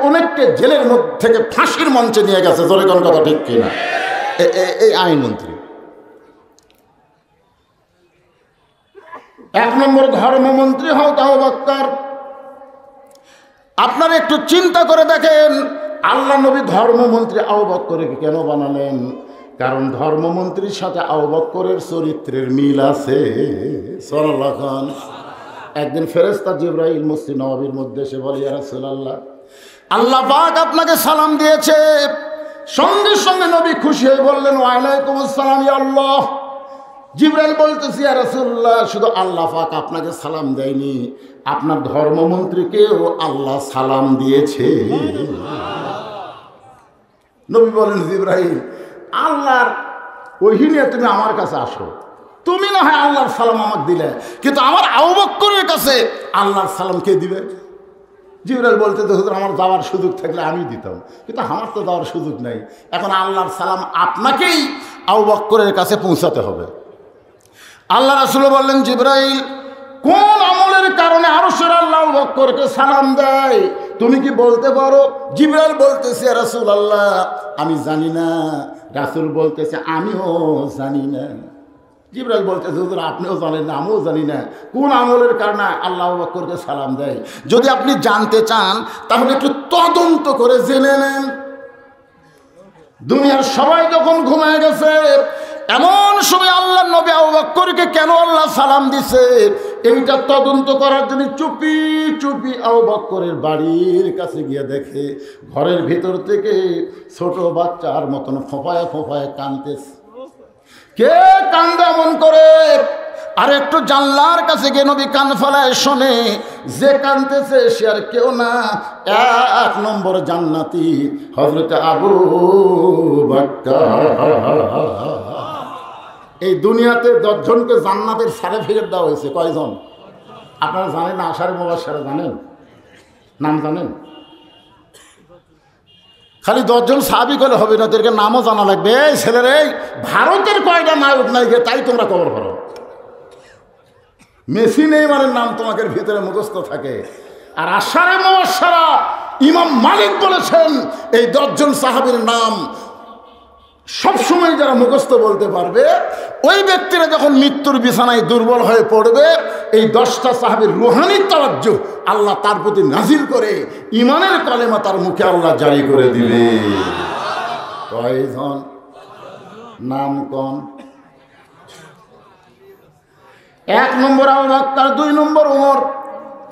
অনেককে জেলের মধ্যে থেকে ফাঁসির মঞ্চে নিয়ে গেছে। জোরে কোন কথা ঠিক কিনা? এই আইনমন্ত্রী। 1 নম্বর ধর্মমন্ত্রী হও আবু বকর। আপনারা একটু চিন্তা করে দেখেন, আল্লাহ নবী ধর্মমন্ত্রী আবু বকরকে কেন বানালেন? কারণ ধর্মমন্ত্রীর সাথে আবু বকরের চরিত্রের মিল আছে। সাল্লাল্লাহু আলাইহি। একদিন ফেরেশতা জিবরাইল মসজিদ নববীর মধ্যে এসে বলে, ইয়া রাসূলুল্লাহ, আল্লাহ পাক আপনাকে সালাম দিয়েছে। সঙ্গে সঙ্গে নবী খুশি হয়ে বললেন, ওয়া আলাইকুম আসসালাম ইয়া আল্লাহ। জিবরাইল বলতেছে, ইয়া রাসূলুল্লাহ, শুধু আল্লাহ পাক আপনাকে সালাম দেয়নি, আপনার ধর্মমন্ত্রীকেও আল্লাহ সালাম দিয়েছে। নবী বলেন, জিবরাইল, আল্লাহর ওহী নিয়ে তুমি আমার কাছে আসো, তুমি না হয় আল্লাহর সালাম আমাকে দিলে, কিন্তু আমার আবু বকরের কাছে আল্লাহর সালাম কে দিবে? জিবরাইল বলতে, তো হুজুর আমার যাওয়ার সুযোগ থাকলে আমি দিতাম, কিন্তু আমার তো যাওয়ার সুযোগ নাই। এখন আল্লাহর সালাম আপনাকেই আবু বকরের কাছে পৌঁছাতে হবে। আল্লাহ রাসূল বললেন, জিবরাইল, কোন আমলের কারণে আরশের আল্লাহ আবু বকরকে সালাম দেয় তুমি কি বলতে পারো? জিবরাইল বলতেছে, ইয়া রাসূলুল্লাহ, আমি জানি না। রাসূল বলতেছে, আমিও জানি না। জিবরাইল বলতেছে, হুজুর আপনিও জানেন না, আমিও জানি না কোন আমলের কারণে আল্লাহ আবু বকরকে সালাম দেয়। যদি আপনি জানতে চান তাহলে একটু তদন্ত করে জেনে নেন। দুনিয়ার সবাই যখন ঘুমায় গেছে, এমন সময় আল্লাহ নবী আবু বকরকে কেন আল্লাহ সালাম দিছে, এইটা তদন্ত করার জন্য চুপি চুপি আবু বকরের বাড়ির কাছে গিয়ে দেখে ঘরের ভিতর থেকে ছোট বাচ্চার মতন ফোঁপায় ফোঁপায় কাঁদতেছে। কে কান্দে এমন করে? আর একটু জানলার কাছে গিয়ে নবী কান ফেলায় শোনে, যে কাঁদতেছে সে আর কেউ না, 1 নম্বর জান্নাতি হযরত আবু বকর। এই দুনিয়াতে 10 জনকে জান্নাতের সার্টিফিকেট দেওয়া হয়েছে। কয়জন আপনারা জানেন না? আশারে মুবাশশারা জানেন? নাম জানেন? খালি 10 জন সাহাবী করলে হবে না, তোদেরকে নামও জানা লাগবে। এই ছেলেরে, ভারতের কয়টা নায়ক নায়িকা তাই তোমরা কবর করো। মেসি নেইমারের নাম তোমাদের ভিতরে মুখস্থ থাকে। আর আশারে মুবাশশারা ইমাম মালিক বলেছেন, এই 10 জন সাহাবীর নাম সবসময় যারা মুখস্থ বলতে পারবে, ওই ব্যক্তিরা যখন মৃত্যুর বিছানায় দুর্বল হয়ে পড়বে, এই 10টা সাহাবীর রুহানি তাওয়াজ্জুহ আল্লাহ তার প্রতি নাজিল করে ইমানের কালেমা তার মুখে আল্লাহ জারি করে দিবে। কয়জন? নাম কোন? 1 নম্বর আবু বকর, 2 নম্বর ওমর,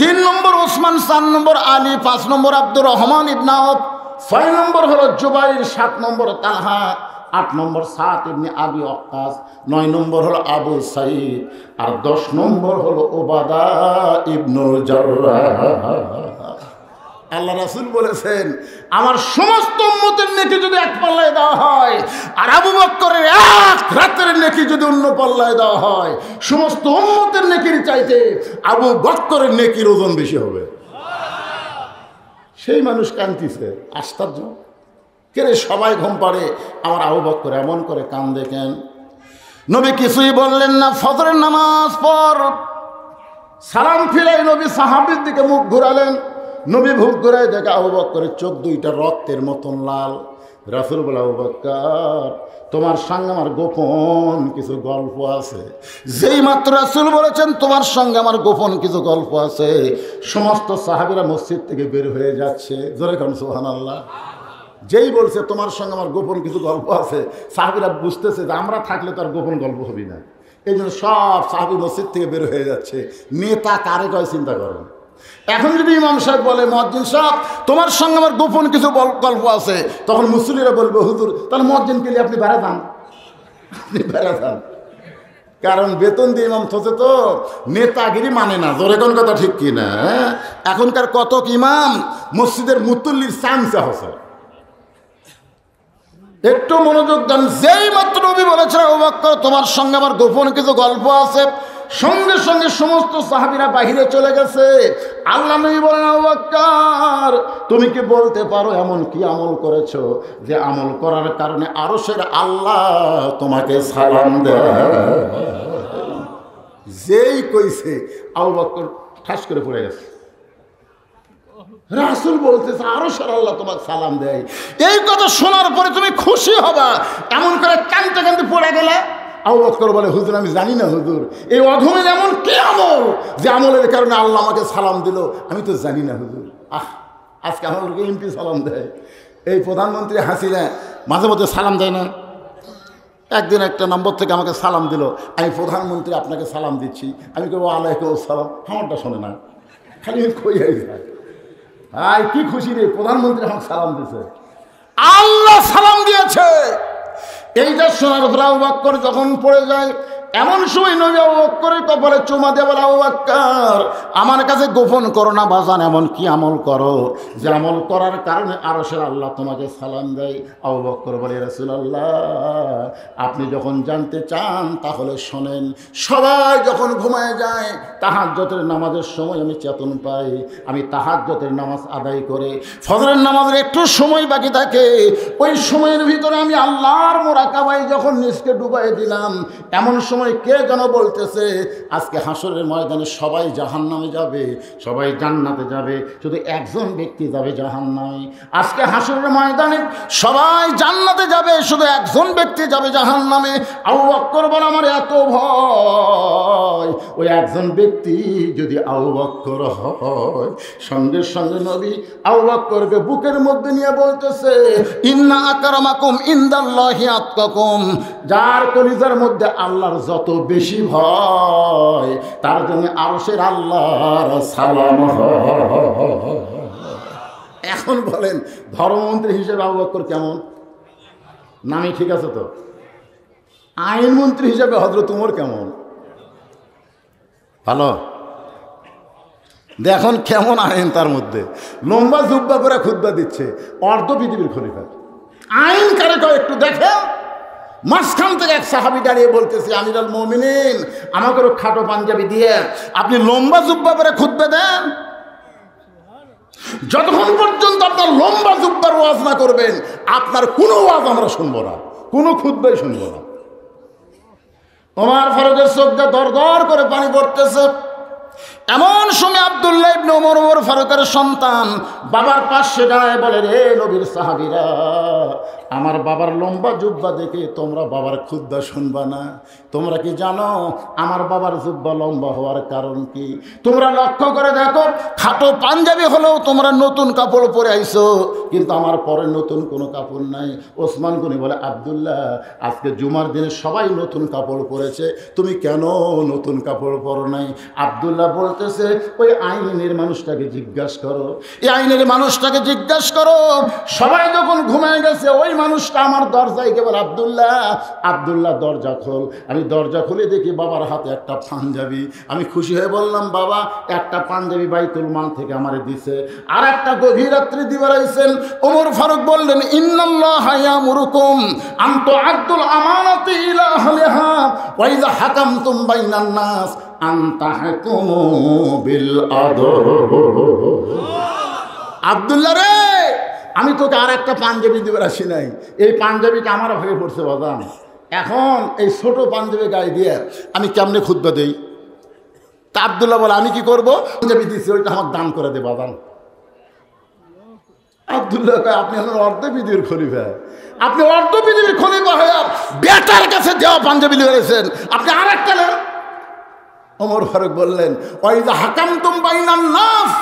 3 নম্বর ওসমান, 4 নম্বর আলী, 5 নম্বর আব্দুর রহমান ইবনে আওফ, 6 নম্বর হলো জুবাইর, 7 নম্বর তালহা, 8 নম্বর সাদ ইবনে আবি ওয়াক্কাস, 9 নম্বর হলো আবু সাঈদ, আর 10 নম্বর হলো উবাদা ইবনুল জাররাহ। আল্লাহ রাসূল বলেছেন, আমার সমস্ত উম্মতের নেকি যদি এক পাল্লায় দেওয়া হয়, আর আবু বকরের এক রাতের নেকি যদি অন্য পাল্লায় দেওয়া হয়, সমস্ত উম্মতের নেকির চাইতে আবু বকরের নেকির ওজন বেশি হবে। সেই মানুষ কাঁদতেছে, আশ্চর্য। কেরে সবাই ঘুম পাড়ে, আমার আবু বকর এমন করে কান্দে কেন? নবী কিছুই বললেন না। ফজরের নামাজ পর সালাম ফিরাই নবী সাহাবীর দিকে মুখ ঘুরালেন। নবী মুখ ঘুরাই দেখে আবু বকরের চোখ দুইটা রক্তের মতন লাল। রাসূল বলে, আবু বকর, তোমার সঙ্গে আমার গোপন কিছু গল্প আছে। যেই মাত্র রাসূল বলেছেন তোমার সঙ্গে আমার গোপন কিছু গল্প আছে, সমস্ত সাহাবীরা মসজিদ থেকে বের হয়ে যাচ্ছে। জোরে কোন সুবহানাল্লাহ। যেই বলছে তোমার সঙ্গে আমার গোপন কিছু গল্প আছে, সাহাবীরা বুঝতেছে যে আমরা থাকলে তো আর গোপন গল্প হবে না। এই জন্য সব সাহাবী মসজিদ থেকে বের হয়ে যাচ্ছে। নেতা কারে কয় চিন্তা করেন। এখন যদি ইমাম সাহেব বলে, মুয়াজ্জিন সাহেব তোমার সঙ্গে আমার গোপন কিছু গল্প আছে, তখন মুসল্লিরা বলবে, হুজুর তাহলে মুয়াজ্জিন কে আপনি বেড়া যান, আপনি বেড়া যান। কারণ বেতন দিয়ে ইমাম থসে তো নেতাগিরি মানে না। জোরে কোন কথা ঠিক কি না? এখনকার কত ইমাম মসজিদের মুতল্লির চামচা হচ্ছে। একটু মনোযোগ দেন। যেই মাত্র নবী বলেছেন আবু বকর তোমার সঙ্গে আমার গোপন কিছু গল্প আছে, সঙ্গে সঙ্গে সমস্ত সাহাবীরা বাহিরে চলে গেছে। আল্লাহ নবী বলেন, আবু বকর তুমি কি বলতে পারো এমন কি আমল করেছো যে আমল করার কারণে আরশের আল্লাহ তোমাকে সালাম দেয়? যেই কইছে আবু বকর ঠাস করে পড়ে গেছে। রাসূল বলতেছে আরশের আল্লাহ তোমাকে সালাম দেয়। এই কথা শোনার পরে তুমি খুশি হবা, এমন করে কাঁদতে কাঁদতে পড়ে গেলে। আবু বকর বলে, হুজুর আমি জানি না হুজুর, এই অধমের এমন কি আমল যে আমলের কারণে আল্লাহ আমাকে সালাম দিল, আমি তো জানি না হুজুর। আজকে আমাদেরকে এমপি সালাম দেয়, এই প্রধানমন্ত্রী হাসিনা মাঝে মধ্যে সালাম দেয় না। একদিন একটা নম্বর থেকে আমাকে সালাম দিল, আমি প্রধানমন্ত্রী আপনাকে সালাম দিচ্ছি। আমি কেবল আলাইকুম সালাম, আমারটা শোনে না, খালি কইয়াই যায়। আয় কি খুশি রে, প্রধানমন্ত্রী আমাকে সালাম দিয়েছে, আল্লাহ সালাম দিয়েছে। এইটা শোনার পর আবু বকর যখন পড়ে যায়, এমন সময় নবী আবু বকরের কপালে চুমা দিয়ে বলে, আবু বকর আমার কাছে গোপন করো না বাজান, এমন কি আমল করো যে আমল করার কারণে আরশের আল্লাহ তোমাকে সালাম দেয়? আবু বকর বলে, রাসূলুল্লাহ আপনি যখন জানতে চান তাহলে শোনেন। সবাই যখন ঘুমায় যায়, তাহাজ্জুদের নামাজের সময় আমি চেতন পাই। আমি তাহাজ্জুদের নামাজ আদায় করে ফজরের নামাজের একটু সময় বাকি থাকে, ওই সময়ের ভিতরে আমি আল্লাহর মুরাকাবায় যখন নিজকে ডুবাই দিলাম, এমন সময় কে যেন বলতেছে, আজকে হাসরের ময়দানে সবাই জাহান্নামে যাবে, সবাই জান্নাতে যাবে, শুধু একজন ব্যক্তি যাবে জাহান্নামে। আজকে হাসরের ময়দানে সবাই জান্নাতে যাবে, শুধু একজন ব্যক্তি যাবে জাহান্নামে। আবু বকর বলে, আমার এত ভয়, ওই একজন ব্যক্তি যদি আবু বকর হয়। সঙ্গে সঙ্গে নবী আবু বকরকে বুকের মধ্যে নিয়ে বলতেছে, ইন্না আকরামাকুম ইনদাল্লাহি আতকাকুম, যার কলিজার মধ্যে আল্লাহর যত বেশি ভয়, তার জন্য আরশের আল্লাহর সালাম হয়। এখন বলেন ধর্মমন্ত্রী হিসেবে আবু বকর কেমন? নামই ঠিক আছে তো। আইনমন্ত্রী হিসেবে হযরত ওমর কেমন? ভালো। দেখুন কেমন আইন, তার মধ্যে লম্বা জুব্বা করে খুতবা দিচ্ছে, অর্ধ পৃথিবীর খলিফা। আইন কারে কয় একটু দেখে। মাঝখান থেকে এক সাহাবী দাঁড়িয়ে বলতেছে, আমিরুল মুমিনিন আমাকে খাটো পাঞ্জাবি দিয়ে আপনি লম্বা জুব্বা করে খুতবা দেন, যতক্ষণ পর্যন্ত আপনার লম্বা জুব্বার ওয়াজ না করবেন আপনার কোনো ওয়াজ আমরা শুনবো না, কোনো খুতবাই শুনবো না। ওমর ফারুকের চোখ দিয়ে দর দর করে পানি পড়তেছে। এমন সময় আব্দুল্লাহ ইবনে ওমর ফারুকের সন্তান বাবার পাশে দাঁড়ায় বলে, রে নবীর সাহাবীরা, আমার বাবার লম্বা জুব্বা দেখে তোমরা বাবার খুদ্া শুনবা না? তোমরা কি জানো আমার বাবার জুব্বা লম্বা হওয়ার কারণ কি? তোমরা লক্ষ্য করে দেখো, খাটো পাঞ্জাবি হলেও তোমরা নতুন কাপড় পরে আইছো, কিন্তু আমার পরে নতুন কোনো কাপড় নাই। ওসমান গনি বলে, আব্দুল্লাহ আজকে জুমার দিনে সবাই নতুন কাপড় পরেছে, তুমি কেন নতুন কাপড় পরো নাই? আব্দুল্লাহ বলতেছে, ওই আইনের মানুষটাকে জিজ্ঞাসা করো, এই আইনের মানুষটাকে জিজ্ঞাসা করো। সবাই যখন ঘুমায় গেছে, ওই মানুষটা আমার দরজায় গিয়ে বলে, আব্দুল্লাহ আব্দুল্লাহ দরজা খোল। আমি দরজা খুলে দেখি বাবার হাতে একটা পাঞ্জাবি। আমি খুশি হয়ে বললাম, বাবা একটা পাঞ্জাবি বাইতুল মাল থেকে আমারে দিছে, আর একটা গভীর রাত্রি দিবার আইছেন। ওমর ফারুক বললেন, ইন্নাল্লাহা ইয়ামুরুকুম আন তুআদ্দুল আমানাতি ইলা আহলিহা ওয়া ইযা হাকামতুম বাইনান নাস আন তাহকুমু বিল আদল। আব্দুল্লাহ রে, আমি তোকে আর একটা পাঞ্জাবি দিবার আসি নাই, এই পাঞ্জাবিটা আমার হয়ে পড়ছে বাদাম। এখন এই ছোট পাঞ্জাবি গায়ে দিয়ে আমি কেমনে খুতবা দেই? তা আব্দুল্লাহ বলে, আমি কি করবো? পাঞ্জাবি দিচ্ছি, ওইটা আমার দান করে দে বাদাম। আব্দুল্লাহ কয়, আপনি হলেন অর্ধ পৃথিবীর খলিফা, আপনি অর্ধ পৃথিবীর খলিফা হয়ে বেটার কাছে দেওয়া পাঞ্জাবি লিখেছেন, আপনি আর একটা নেন। ওমর ফারুক বললেন, ওয়াইদা হাকামতুম বাইনান নাস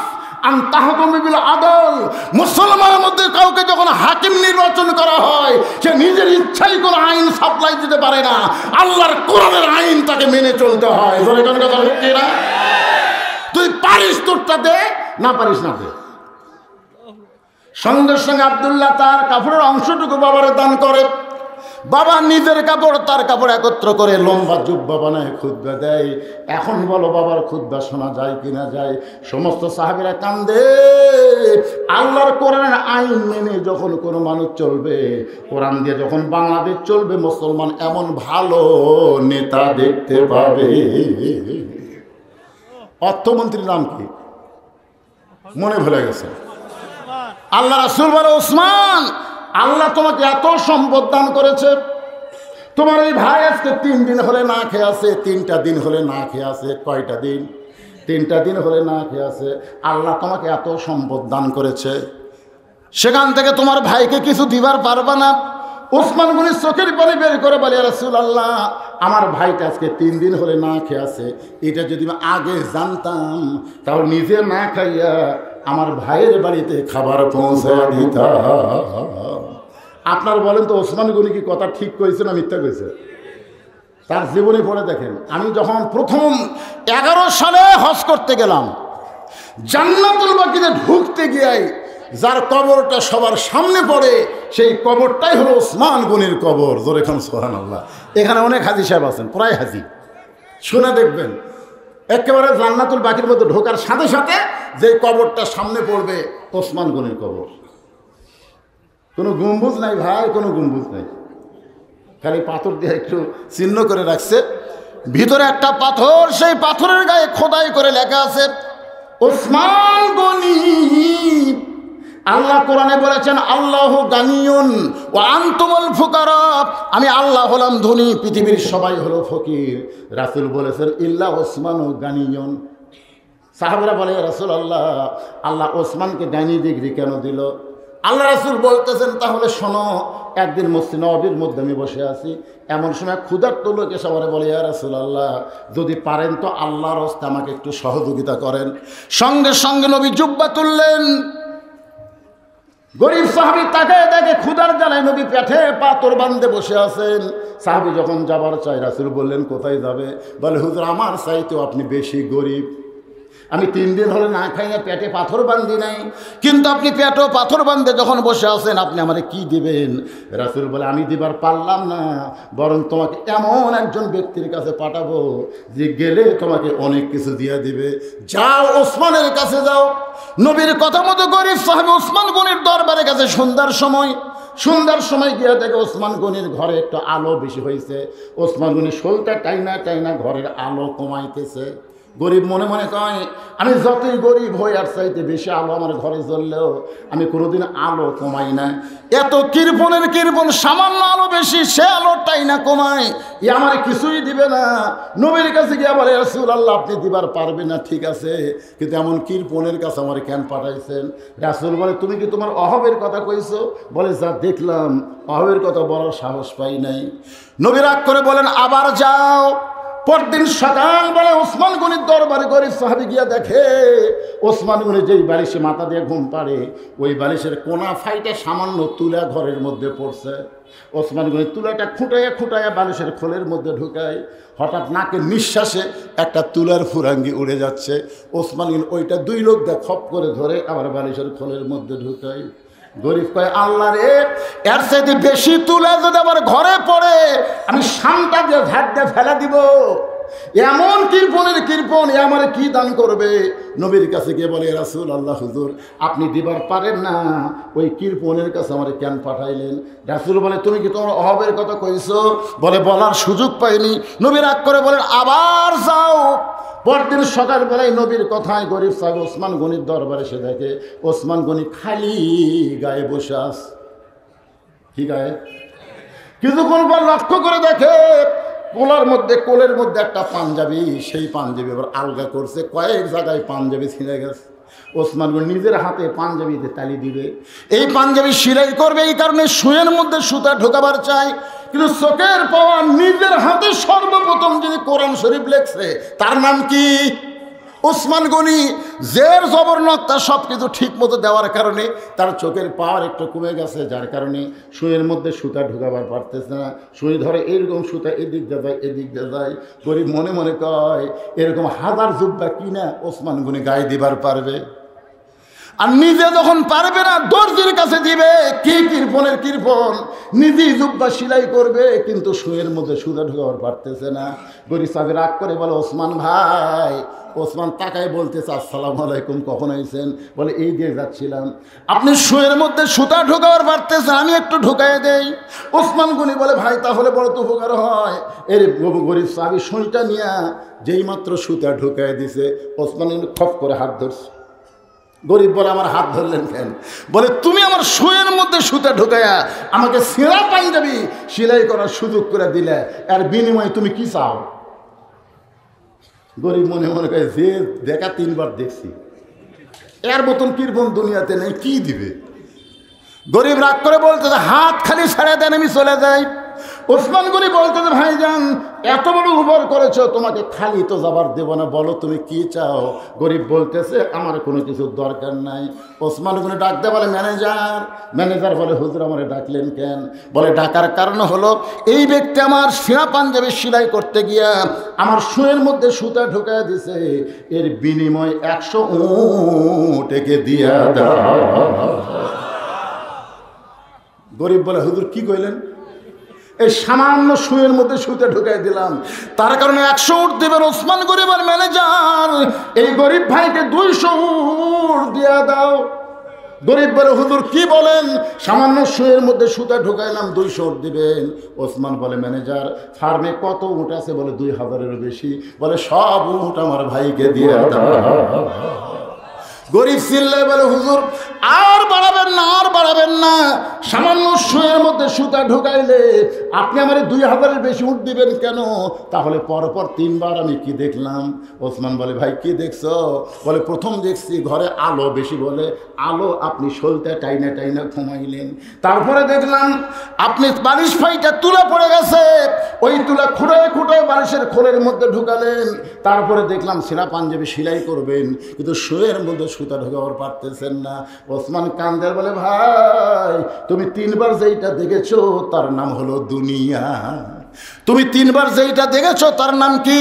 আন তাহকুমু বিল আদল। মুসলমানের মধ্যে কাউকে যখন হাকিম নির্বাচন করা হয়, সে নিজের ইচ্ছাই কোনো আইন সাপ্লাই দিতে পারে না, আল্লাহর কোরআনের আইন তাকে মেনে চলতে হয়। তুই পারিস তোরটা দে, না পারিস না দে। সঙ্গে সঙ্গে আব্দুল্লাহ তার কাপড়ের অংশটুকু বাবারে দান করে। বাবা নিজের কাপড় তার কাপড় একত্র করে লম্বা জুব্বা বানায় খুতবা দেয়। এখন বলো বাবার খুতবা শোনা যায় কিনা যায়? সমস্ত সাহাবীরা কান্দে। আল্লাহর কোরআনের আইন মেনে যখন কোনো মানুষ চলবে, কোরআন দিয়ে যখন বাংলাদেশ চলবে, মুসলমান এমন ভালো নেতা দেখতে পাবে। অর্থমন্ত্রীর নাম কি মনে ভুলে গেছে? আল্লাহ রাসূল বলে, ওসমান আল্লাহ তোমাকে এত সম্পদ দান করেছে, তোমার এই ভাই আজকে 3 দিন হলে না খেয়ে আছে, 3টা দিন হলে না খেয়ে আছে। কয়টা দিন? 3টা দিন হলে না খেয়ে আছে। আল্লাহ তোমাকে এত সম্পদ দান করেছে, সেখান থেকে তোমার ভাইকে কিছু দিবার পারবা না? ওসমান গনি চোখের পানি বের করে বলে, রাসূলুল্লাহ আমার ভাইটা আজকে 3 দিন হলে না খেয়ে আছে, এটা যদি আমি আগে জানতাম তাহলে নিজে না খাইয়া আমার ভাইয়ের বাড়িতে খাবার পৌঁছে দিতাম। আপনার বলেন তো, ওসমান গনি কি কথা ঠিক কইছে না মিথ্যা কইছে? তার জীবনী পড়ে দেখেন। আমি যখন প্রথম 11 সালে হজ করতে গেলাম, জান্নাতুল বাকিতে ঢুকতে গিয়ে যার কবরটা সবার সামনে পড়ে, সেই কবরটাই হলো ওসমান গনির কবর। জোরে খান সুবহানাল্লাহ। এখানে অনেক হাজি সাহেব আছেন, প্রায় হাজি, শুনে দেখবেন। একেবারে জান্নাতুল বাকির মধ্যে ঢোকার সাথে সাথে যে কবরটা সামনে পড়বে, ওসমান গনির কবর। কোনো গম্বুজ নাই ভাই, কোনো গম্বুজ নাই, খালি পাথর দিয়ে একটু চিহ্ন করে রাখছে। ভিতরে একটা পাথর, সেই পাথরের গায়ে খোদাই করে লেখা আছে ওসমান গনি। আল্লাহ কোরআনে বলেছেন, আল্লাহু গানিয়ুন ওয়া আনতুমুল ফুকারা। আমি আল্লাহ হলাম ধনী, পৃথিবীর সবাই হলো ফকির। রাসূল বলেছেন, ইল্লা ওসমানু গানিয়ুন। সাহাবারা বলে, রাসূলুল্লাহ আল্লাহ ওসমানকে গানি ডিগ্রি কেন দিল? আল্লাহ রাসূল বলতেছেন, তাহলে শোনো। একদিন মসজিদ নববীর মধ্যে আমি বসে আছি, এমন সময় ক্ষুধার্ত লোক এসে আমারে বলে, ইয়া রাসূলুল্লাহ যদি পারেন তো আল্লাহর রাস্তে আমাকে একটু সহযোগিতা করেন। সঙ্গে সঙ্গে নবী জুব্বা তুললেন। গরিব সাহাবী তাকে দেখে ক্ষুধার জ্বালায় নবী পেটে পাথর বাঁধে বসে আছেন। সাহাবী যখন যাবার চাই, রাসূল বললেন, কোথায় যাবে? বলে, হুজুর আমার চাইতেও আপনি বেশি গরিব। আমি 3 দিন হলে না খাইয়া পেটে পাথর বান্ধি নাই, কিন্তু আপনি পেটে পাথর বান্ধে যখন বসে আছেন, আপনি আমারে কি দিবেন? রাসূল বলে, আমি দিবার পারলাম না, বরং তোমাকে এমন একজন ব্যক্তির কাছে পাঠাবো যে গেলে তোমাকে অনেক কিছু দিয়ে দিবে। যাও, ওসমানের কাছে যাও। নবীর কথা মতো গরিব সাহাবী ওসমান গনির দরবারে গেছে সন্ধ্যার সময় গিয়ে দেখে ওসমান গনির ঘরে একটু আলো বেশি হয়েছে। ওসমান গনি শোলটা টাইনা টাইনা ঘরের আলো কমাইতেছে। গরিব মনে মনে কয় আমি যতই গরিব হই আর চাইতে বেশি আলো আমার ঘরে জ্বললেও আমি কোনোদিন আলো কমাই না। এত কৃপণের কৃপণ, সামান্য আলো বেশি, সে আলোটাই না কমায়, এ আমার কিছুই দিবে না। নবীর কাছে গিয়ে বলে রাসূলুল্লাহ আপনি দিবার পারবেন না, ঠিক আছে, কিন্তু এমন কৃপণের কাছে আমার কেন পাঠাইছেন? রাসূল বলে তুমি কি তোমার অভাবের কথা কইছো? বলে যা দেখলাম অভাবের কথা বলার সাহস পাই নাই। নবী রাগ করে বলেন আবার যাও। পরদিন সকালবেলা ওসমান গনির দরবারে গরিব সাহাবী গিয়া দেখে ওসমান গনি যেই বালিশে মাথা দিয়ে ঘুম পাড়ে ওই বালিশের কোনা ফাইটে সামান্য তুলা ঘরের মধ্যে পড়ছে। ওসমান গনি তুলাটা খুঁটাইয়া খুঁটাইয়া বালিশের খোলের মধ্যে ঢুকায়। হঠাৎ নাকের নিঃশ্বাসে একটা তুলার ফুরাঙ্গি উড়ে যাচ্ছে। ওসমান গনি ওইটা দুই লোক দিয়ে খপ করে ধরে আবার বালিশের খোলের মধ্যে ঢুকায়। গরিব কয় আল্লাহ রে, এর চাইতে বেশি তুলা যদি আমার ঘরে পড়ে আমি সামটা দিয়ে ঝাড় দিয়ে ফেলা দিব। এমন কৃপণের কৃপণ, এ আমার কি দান করবে? নবীর কাছে গিয়ে বলে রাসূলুল্লাহ হুজুর আপনি দিবার পারেন না, ওই কৃপণের কাছে আমার কেন পাঠাইলেন? রাসূল বলে তুমি কি তোমার অভাবের কথা কইছো? বলে বলার সুযোগ পাইনি। নবী রাগ করে বলেন আবার যাও। পরদিন সকালবেলায় নবীর কথায় গরিব সাহেব ওসমান গনির দরবারে এসে দেখে ওসমান গনি খালি গায়ে বসে আছে। কি গায়ে? কিছুক্ষণ পর লক্ষ্য করে দেখে কোলের মধ্যে একটা পাঞ্জাবি, সেই পাঞ্জাবি আবার আলগা করছে, কয়েক জায়গায় পাঞ্জাবি ছিঁড়ে গেছে। ওসমান গনি নিজের হাতে পাঞ্জাবিতে তালি দিবে, এই পাঞ্জাবি সেলাই করবে, এই কারণে সুয়ের মধ্যে সুতা ঢোকাবার চাই, কিন্তু চোখের পাওয়া নিজের হাতে সর্বপ্রথম যিনি কোরআন শরীফ লেখছে তার নাম কি? ওসমান গনি। জের জবর নক্তা সব কিছু ঠিক মতো দেওয়ার কারণে তার চোখের পাওয়ার একটু কমে গেছে, যার কারণে সুইয়ের মধ্যে সুতা ঢুকাবার পারতেছে না। সুই ধরে এরকম সুতা এদিক দিয়ে যায় এদিক দিয়ে যায়। গরিব মনে মনে কয় এরকম হাজার জুব্বা কিনা ওসমান গনি গায়ে দিবার পারবে? আর নিজে যখন পারবে না দর্জির কাছে দিবে। কি কৃপণের কৃপণ, নিজেই জুব্বা সেলাই করবে কিন্তু সুইয়ের মধ্যে সুতা ঢুকাবার পারতেছে না। গরিব সাহেব রাগ করে বলে ওসমান ভাই। ওসমান তাকায় বলতেছে আসসালামু আলাইকুম, কখন আইছেন? বলে এই দিয়ে যাচ্ছিলাম। আপনি সুয়ের মধ্যে সুতা ঢোকাবার পারতেছেন, আমি একটু ঢুকাইয়ে দেই। ওসমান গনি বলে ভাই তাহলে বড় তো উপকার হয়। এর গরিব সাহেব সুইটা নিয়ে যেই মাত্র সুতা ঢুকাই দিছে ওসমান খপ করে হাত ধরছে। গরিব বলে আমার হাত ধরলেন কেন? বলে তুমি আমার সুয়ের মধ্যে সুতা ঢুকাইয়া আমাকে ছেঁড়া পাঞ্জাবি সেলাই করার সুযোগ করে দিলে, এর বিনিময়ে তুমি কি চাও? গরিব মনে মনে করে যে দেখা তিনবার দেখছি, এর মতন কৃপণ দুনিয়াতে নেই, কি দিবে? গরিব রাগ করে বলতে হাত খালি ছেড়ে দেন আমি চলে যাই। ওসমান গনি বলতে ভাইজান এত বড় উপর করেছো, তোমাকে খালি তো যাবার দেব না, বলো তুমি কি চাও? গরিব বলতেছে আমার কোনো কিছুর দরকার নাই। ওসমান গনি ডাকতে বলে ম্যানেজার। ম্যানেজার বলে হুজুর আমারে ডাকলেন কেন? বলে ডাকার কারণ হলো এই ব্যক্তি আমার সিনা পাঞ্জাবি সেলাই করতে গিয়া আমার সুয়ের মধ্যে সুতা ঢুকায় দিছে, এর বিনিময় 100 উট একে দিয়া দাও। গরিব বলে হুজুর কি কইলেন? এই সামান্য সুয়ের মধ্যে সুতে ঢুকাই দিলাম, তার কারণে 100 উট দেবেন। ওসমান গরিব আর ম্যানেজার এই গরিব ভাইকে 200 উট দিয়া দাও। গরিব বলে হুজুর কি বলেন? সামান্য সুয়ের মধ্যে সুতা ঢুকাইলাম, 200 উট দিবেন। ওসমান বলে ম্যানেজার ফার্মে কত উট আছে? বলে 2000-এরও বেশি। বলে সব উট আমার ভাইকে দিয়ে দাও। গরিব চিল্লায় বলে হুজুর আর বাড়াবেন না, আর বাড়াবেন না, সামান্য সুয়ের মধ্যে সুতা ঢুকাইলে আপনি আমার 2000-এর বেশি উঠ দিবেন কেন? তাহলে পরপর 3 বার আমি কি দেখলাম? ওসমান বলে ভাই কি দেখছো? বলে প্রথম দেখছি ঘরে আলো বেশি, বলে আলো আপনি সলতে টাইনা টাইনা ঘুমাইলেন। তারপরে দেখলাম আপনি বালিশ ফাইটা তুলা পড়ে গেছে, ওই তুলা খুঁড়ে খুঁড়ে বালিশের খোলের মধ্যে ঢুকালেন। তারপরে দেখলাম সেরা পাঞ্জাবি সেলাই করবেন কিন্তু সুয়ের মধ্যে সুতা ঢোকাবার পারতেছেন না। ওসমান কান্দের বলে ভাই তুমি 3 বার যেইটা দেখেছো তার নাম হলো দুনিয়া, তুমি 3 বার যেইটা দেখেছো তার নাম কি?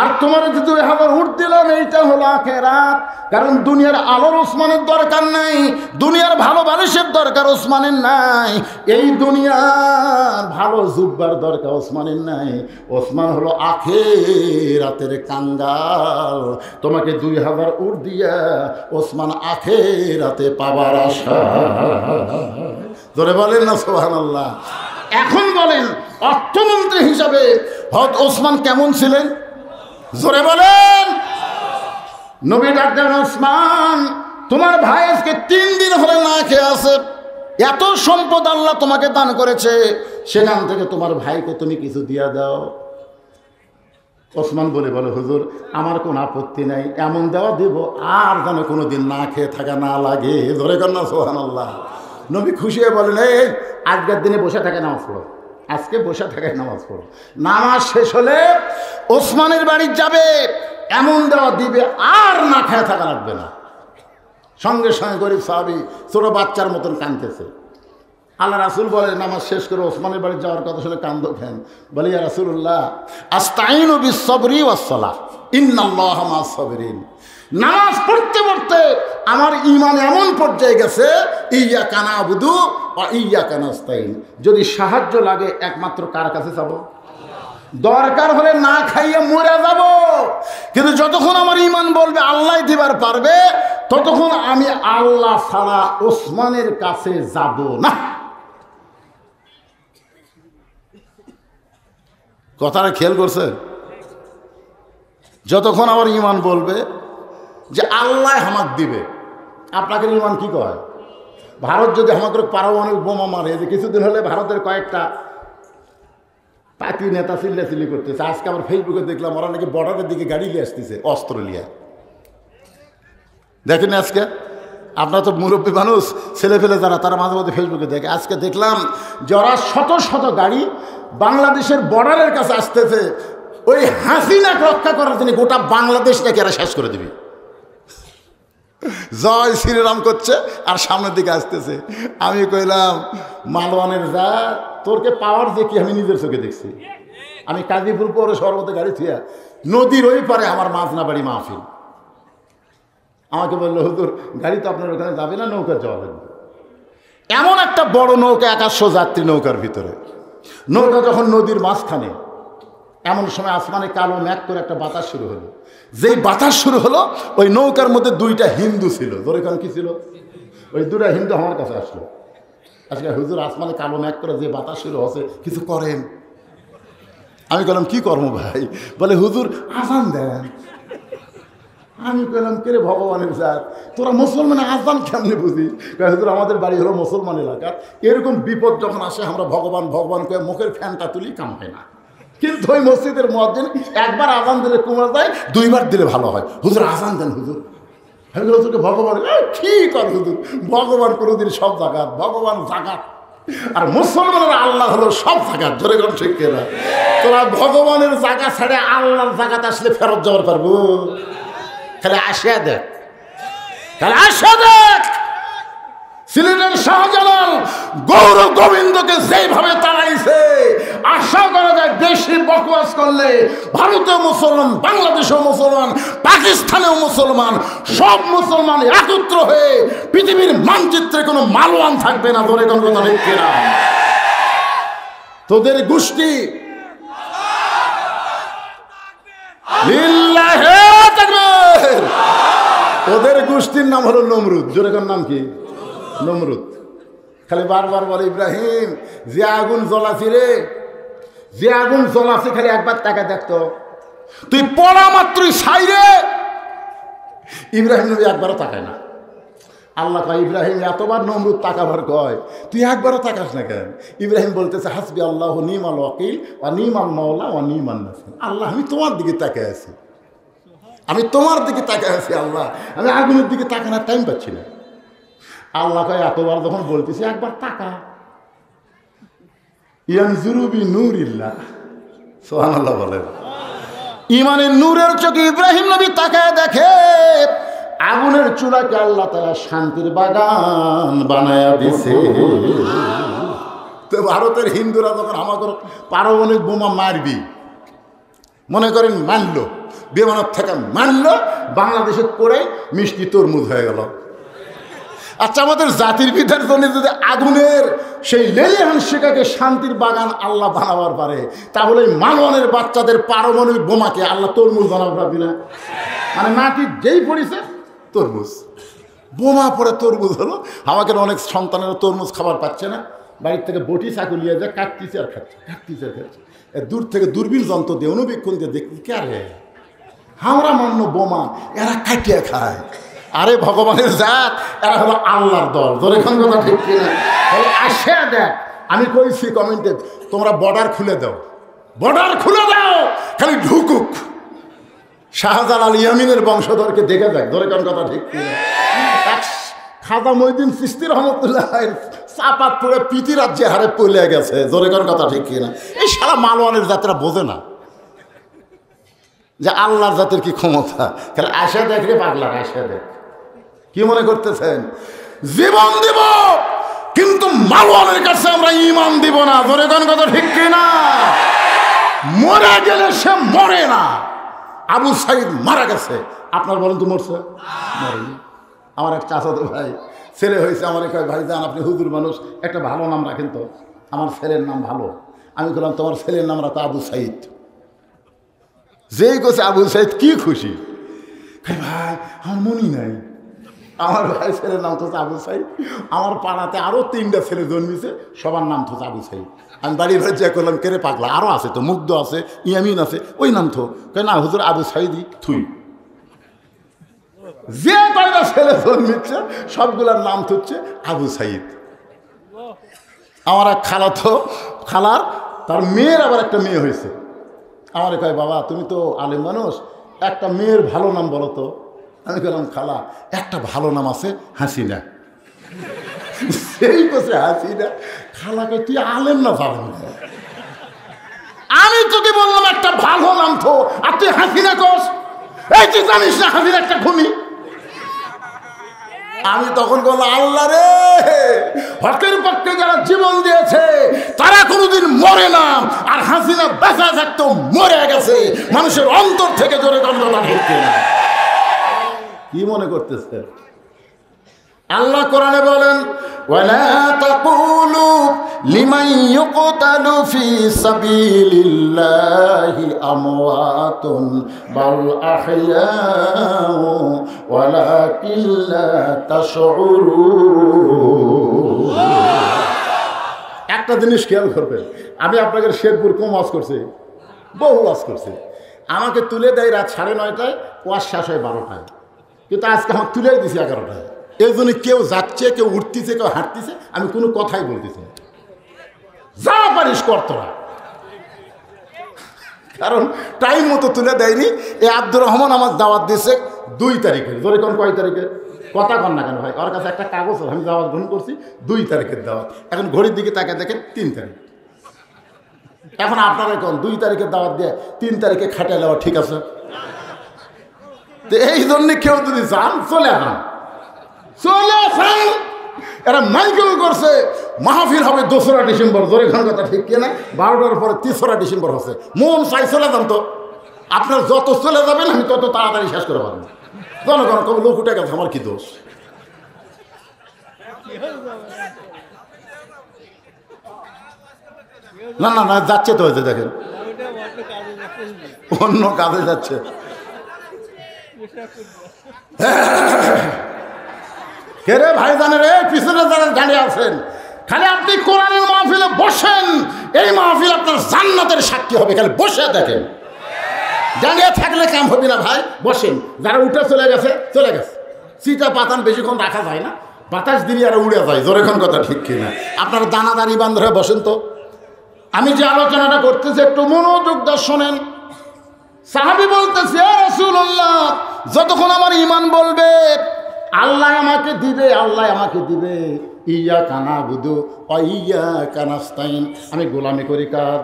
আর তোমার যে 2000 উট দিলাম এইটা হলো আখিরাত। কারণ দুনিয়ার আলোর ওসমানের দরকার নাই, দুনিয়ার ভালো বালিশের দরকার ওসমানের নাই, এই দুনিয়ার ভালো জুব্বার দরকার ওসমানের নাই। ওসমান হলো আখিরাতের কাঙ্গাল। তোমাকে 2000 উট দিয়া ওসমান আখিরাতে পাবার আশা। ধরে বলেন না সুবহানাল্লাহ। এখন বলেন অর্থমন্ত্রী হিসাবে হযরত ওসমান কেমন ছিলেন? জোরে বলেন। নবী ডাক দেন, ওসমান তোমার ভাই আজকে 3 দিন হলে না খেয়ে আছে, এত সম্পদ আল্লাহ তোমাকে দান করেছে, সেখান থেকে তোমার ভাইকে তুমি কিছু দিয়া দাও। ওসমান বলে হুজুর আমার কোনো আপত্তি নাই, এমন দেওয়া দিব আর যেন কোনোদিন না খেয়ে থাকা না লাগে। ধরে কর না সুবহানাল্লাহ। নবী খুশি হয়ে বলেন, এই আজকের দিনে বসে থাকে নামাজ পড়ো, আজকে বসে থাকে নামাজ পড়ো। নামাজ শেষ হলে ওসমানের বাড়ি যাবে, এমন দেওয়া দিবে আর না খেয়ে থাকা লাগবে না। সঙ্গে সঙ্গে গরিব সাহাবী ছোট বাচ্চার মতন কাঁদতেছে। আল্লাহ রাসূল বলে, নামাজ শেষ করে ওসমানের বাড়ি যাওয়ার কথা শুনে কান্দো কেন? বলে, ইয়া রাসূলুল্লাহ আস্তাইনু বিস-সাবরি ওয়াস-সালাহ ইন্নাল্লাহা মা'আস-সাবিরিন। নামাজ পড়তে পড়তে আমার ঈমান এমন পর্যায়ে গেছে, ইয়্যাকা না'বুদু ওয়া ইয়্যাকা নাস্তাইন, যদি সাহায্য লাগে একমাত্র কার কাছে যাব? দরকার হলে না খাইয়ে মরে যাব, কিন্তু যতক্ষণ আমার ঈমান বলবে আল্লাহ দিবার পারবে, ততক্ষণ আমি আল্লাহ ছাড়া ওসমানের কাছে যাব না। কথাটা খেয়াল করছে? যতক্ষণ আমার ঈমান বলবে যে আল্লাহ হামাক দিবে। আপনাকে ঈমান কি কয়? ভারত যদি আমাকে পারমাণবিক বোমা মারে, যে কিছুদিন হলে ভারতের কয়েকটা পাতি নেতা চিল্লাচিল্লি করতেছে, আজকে আমার ফেসবুকে দেখলাম ওরা নাকি বর্ডারের দিকে গাড়ি নিয়ে আসতেছে অস্ত্র নিয়ে। দেখেন আজকে, আপনার তো মুরব্বী মানুষ, ছেলে ফেলে যারা, তারা মাঝে মাঝে ফেসবুকে দেখে। আজকে দেখলাম যে ওরা শত শত গাড়ি বাংলাদেশের বর্ডারের কাছে আসতেছে, ওই হাসিনাকে রক্ষা করার জন্য গোটা বাংলাদেশটাকে এরা শেষ করে দিবি। জয় শ্রীরাম করছে আর সামনের দিকে আসতেছে। আমি কইলাম, মালওয়ানের যা তোরকে পাওয়ার যে কি আমি নিজের চোখে দেখছি। আমি কাজীপুর পৌর সর্বতে গাড়ি থুয়া নদীর ওই পারে আমার মাঝনা বাড়ি মাহফিল। আমাকে বললো, হুজুর গাড়ি তো আপনার ওখানে যাবে না, নৌকা যাওয়া লাগবে। এমন একটা বড় নৌকা, 100 যাত্রী নৌকার ভিতরে। নৌকা যখন নদীর মাঝখানে, এমন সময় আসমানে কালো ম্যাঘ করে একটা বাতাস শুরু হলো। যেই বাতাস শুরু হলো, ওই নৌকার মধ্যে 2টা হিন্দু ছিল। ধরে কারণ কি ছিল? ওই 2টা হিন্দু আমার কাছে আসলো। আজকে হুজুর আসমানে কালো ম্যাঘ করে যে বাতাস শুরু হচ্ছে, কিছু করেন? আমি বললাম, কি করবো ভাই? বলে, হুজুর আজান দেন। আমি কইলাম, কে রে ভগবানের স্যার, তোরা মুসলমান আজান কেমনে বুঝি? হুজুর আমাদের বাড়ি হলো মুসলমান এলাকা, এরকম বিপদ যখন আসে আমরা ভগবান ভগবান করে মুখের ফ্যানটা তুলি, কাম হয় না। কিন্তু ওই মসজিদের মুয়াজ্জিন একবার আজান দিলে কমে যায়, 2বার দিলে ভালো হয়। হুজুর আজান দেন হুজুর। হুজুরকে ভগবান কি কর হুজুর, ভগবান কোনোদিন সব জায়গাত, ভগবান জাগাত, আর মুসলমানের আল্লাহ হলো সব জায়গাত। ধরে গেলাম ঠিক না? তোরা ভগবানের জায়গা ছেড়ে আল্লাহর জায়গাত আসলে ফেরত যাওয়ার পারবো? তাহলে আসিয়া দেখ, তাহলে আসিয়া দেখ। সিলেটের শাহজালাল গৌর গোবিন্দকে যেভাবে তাড়াইছে, আশা করা যায় বেশি বকওয়াস করলে ভারতেও মুসলমান, বাংলাদেশেও মুসলমান, পাকিস্তানেও মুসলমান, সব মুসলমান একত্র হয়ে পৃথিবীর মানচিত্রে কোনো মালওয়ান থাকবে না। ধরে কোন কথা ঠিক কিনা? তোদের গোষ্ঠী লিল্লাহে তাকবীর, ওদের গোষ্ঠীর নাম হলো নমরুদ। জোরে কোন নাম কি? নমরুদ। খালি বারবার বলে, ইব্রাহিম যে আগুন জ্বলাছি রে, যে আগুন জ্বলাছি, খালি একবার তাকে দেখতো, তুই পড়া মাত্রই ছাই রে। ইব্রাহিম নবী একবারও তাকায় না। আল্লাহ কয়, ইব্রাহিম এতবার নমরুদ তাকাবার কয়, তুই একবারও তাকাস না কেন? ইব্রাহিম বলতেছে, হাসবি আল্লাহ নিমাল ওয়াকিল ওয়া নিমাল মাওলা ওয়া নিমান নাসির। আল্লাহ আমি তোমার দিকে তাকায় আছি, আমি তোমার দিকে তাকায় আছি আল্লাহ, আমি আগুনের দিকে তাকানোর টাইম পাচ্ছি না। আল্লাহ কয়, এতবার যখন বলতেছি একবার তাকা। ইয়ানজুরু বিনূরিল্লাহ, সুবহানাল্লাহ বলেন। ইমানের নূরের চোখে ইব্রাহিম নবী তাকায় দেখে আগুনের চূড়াকে আল্লাহ তাআলা শান্তির বাগান বানায়া দিছে। তো ভারতের হিন্দুরা যখন আমাদের পারমাণবিক বোমা মারবি, মনে করেন মানলো, বিমানের থেকে মানলো, বাংলাদেশে পড়ে মিষ্টি তরমুজ হয়ে গেল। আচ্ছা, আমাদের জাতির পিতার জন্য যদি আগুনের সেই লেলিহান শিখাকে শান্তির বাগান আল্লাহ বানাবার পারে, তাহলে মালওয়ানের বাচ্চাদের পারমাণবিক বোমাকে আল্লাহ তরমুজ বানাবার পারবি না? মানে মাটি যেই পড়েছে তরমুজ, বোমা পড়ে তরমুজ হলো। আমাকে অনেক সন্তানেরা তরমুজ খাবার পাচ্ছে না, বাড়ির থেকে বটি চাকু নিয়ে যায়, কাটতিছে আর খাচ্ছে, কাটতিছে আর খাচ্ছে। দূর থেকে দূরবীন যন্ত্র দিয়ে অনুবীক্ষণ দিয়ে দেখি কে রে, আমরা মান্য বোমা, এরা কাটিয়ে খায়। আরে ভগবানের জাত, এরা হলো আল্লাহর দল। ধরে কোন কথা ঠিক কিনা? আসে দেখ, আমি কইছি কমেন্টে, তোমরা বর্ডার খুলে দাও, বর্ডার খুলে দাও, খালি ঢুকুক। শাহজালাল ইয়ামিনের বংশধরকে দেখে দেখ। ধরে কোন কথা ঠিক কিনা? খাজা মঈনুদ্দিন চিশতি রহমতুল্লাহ চাপাত পড়ে পিতি রাজ্যে হারে পড়ে গেছে। জোরে কোন কথা ঠিক কিনা? এই সারা মালওয়ানের জাতিরা বোঝে না যে আল্লাহর জাতের কি ক্ষমতা। তাহলে আসে দেখ রে পাগলা, আসে দেখ। কি মনে করতেছেন? জীবন দিব কিন্তু মালওয়ানের কাছে আমরা ঈমান দিব না। জোরে কোন কথা ঠিক কিনা? মরে গেলে সে মরে না। আবু সাইদ মারা গেছে, আপনার বলেন তো মরছে? মরেনি। আমার এক চাচাতো ভাই ছেলে হয়েছে, আমার কয় ভাই যান আপনি হুজুর মানুষ, একটা ভালো নাম রাখেন তো, আমার ছেলের নাম ভালো। আমি বললাম তোমার ছেলের নাম রাখো আবু সাইদ। যেই কোছে আবু সাইদ কি খুশি, ভাই আমার মনই নাই। আমার ভাই ছেলের নাম তো আবু সাইদ। আমার পাড়াতে আরও 3টা ছেলে জন্মিছে, সবার নাম তো আবু সাইদ। আমি বাড়ির ভাই চেক করলাম, কেড়ে পাগলা আরও আছে তো, মুগ্ধ আছে, ইয়ামিন আছে, ওই নাম তো না হুজুর আবু সাইদই থুই। যে কয়টা ছেলে জন্মিচ্ছে সবগুলার নাম হচ্ছে আবু সাইদ। আমার এক খালার তার মেয়ের আবার একটা মেয়ে হয়েছে। আমার কয় বাবা তুমি তো আলেম মানুষ, একটা মেয়ের ভালো নাম বলো তো। আমি বললাম খালা একটা ভালো নাম আছে হাসিনা। সেই বসে হাসিনা। খালাকে তুই আলেম না জানেন? আমি তোকে বললাম একটা ভালো নাম তো, আর তুই হাসিনা কস? এই তুই জানিস না হাসিনা একটা খুনি? আমি তখন বললাম আল্লাহ রে, হকের পক্ষে যারা জীবন দিয়েছে তারা কোনোদিন মরে না, আর হাসিনা বেঁচে থাকতো মরে গেছে মানুষের অন্তর থেকে। জোরে গন্ধটা ঢুকছে না। কি মনে করতেছে? আল্লাহ কোরআনে বলেন ওয়ালা তাকুলু লিমান ইউকতালু ফি সাবিলিল্লাহি আমওয়াতুন বাল আহইয়াউ ওয়ালাকিন লা তাশউরুন। একটা জিনিস খেয়াল করবেন, আমি আপনাদের শেরপুর কম ওয়াজ করছি, বহু ওয়াজ করছি। আমাকে তুলে দেয় রাত 9:30টায়, ওয়াজ শেষ হয় 12টায়, কিন্তু আজকে আমার তুলে দিছি 11টায়। এই জন্য কেউ যাচ্ছে, কেউ উঠতেছে, কেউ হাঁটতেছে, আমি কোনো কথাই বলতেছি না। যা পারিস কর তোরা, কারণ টাইম মতো তুলে দেয়নি। এই আব্দুর রহমান আমার দাওয়াত দিয়েছে 2 তারিখে। ধরে কোন কয় তারিখে? কথা কন না কেন ভাই? ওর কাছে একটা কাগজ, আমি দাওয়াত গ্রহণ করছি 2 তারিখের দাওয়াত। এখন ঘড়ির দিকে তাকে দেখেন 3 তারিখ। এখন আপনারা কোন 2 তারিখের দাওয়াত দিয়ে 3 তারিখে খাটিয়ে দেওয়া ঠিক আছে? তো এই জন্য কেউ যদি যান চলে আসেন, চলে আসেন। এরা মাইকেল করছে মাহফিল হবে 2রা ডিসেম্বর। জোরে খান কথা ঠিক কিনা? 12টার পরে 3রা ডিসেম্বর হচ্ছে। মন চাই চলে যান তো। আপনার যত চলে যাবেন আমি তত তাড়াতাড়ি শেষ করে পারবো। জনগণ কবে লোক উঠে গেছে, আমার কি দোষ? না না না, যাচ্ছে তো হয়েছে, দেখেন অন্য কাজে যাচ্ছে। কে রে ভাই জানে রে, পিছনে যারা দাঁড়িয়ে আছেন, খালি আপনি কোরআনের মাহফিলে বসেন, এই মাহফিল আপনার জান্নাতের সাক্ষী হবে। খালি বসে দেখেন, দাঁড়িয়ে থাকলে কাম হবে না ভাই। বসেন, যারা উঠে চলে গেছে চলে গেছে। সিটা পাতান বেশিক্ষণ রাখা যায় না, বাতাস দিলে আর উড়ে যায়। জোরেক্ষণ কথা ঠিক কিনা? আপনারা দানাদারি বান্ধ হয়ে বসেন তো। আমি যে আলোচনাটা করতেছি একটু মনোযোগ দিয়ে শোনেন। সাহাবী বলতেছে ইয়া রাসূলুল্লাহ, যতক্ষণ আমার ঈমান বলবে আল্লাহ আমাকে দিবে, আল্লাহ আমাকে দিবে, ইয়াকা নাবুদু ওয়া ইয়াকা নাস্তাইন, আমি গোলামি করি কার?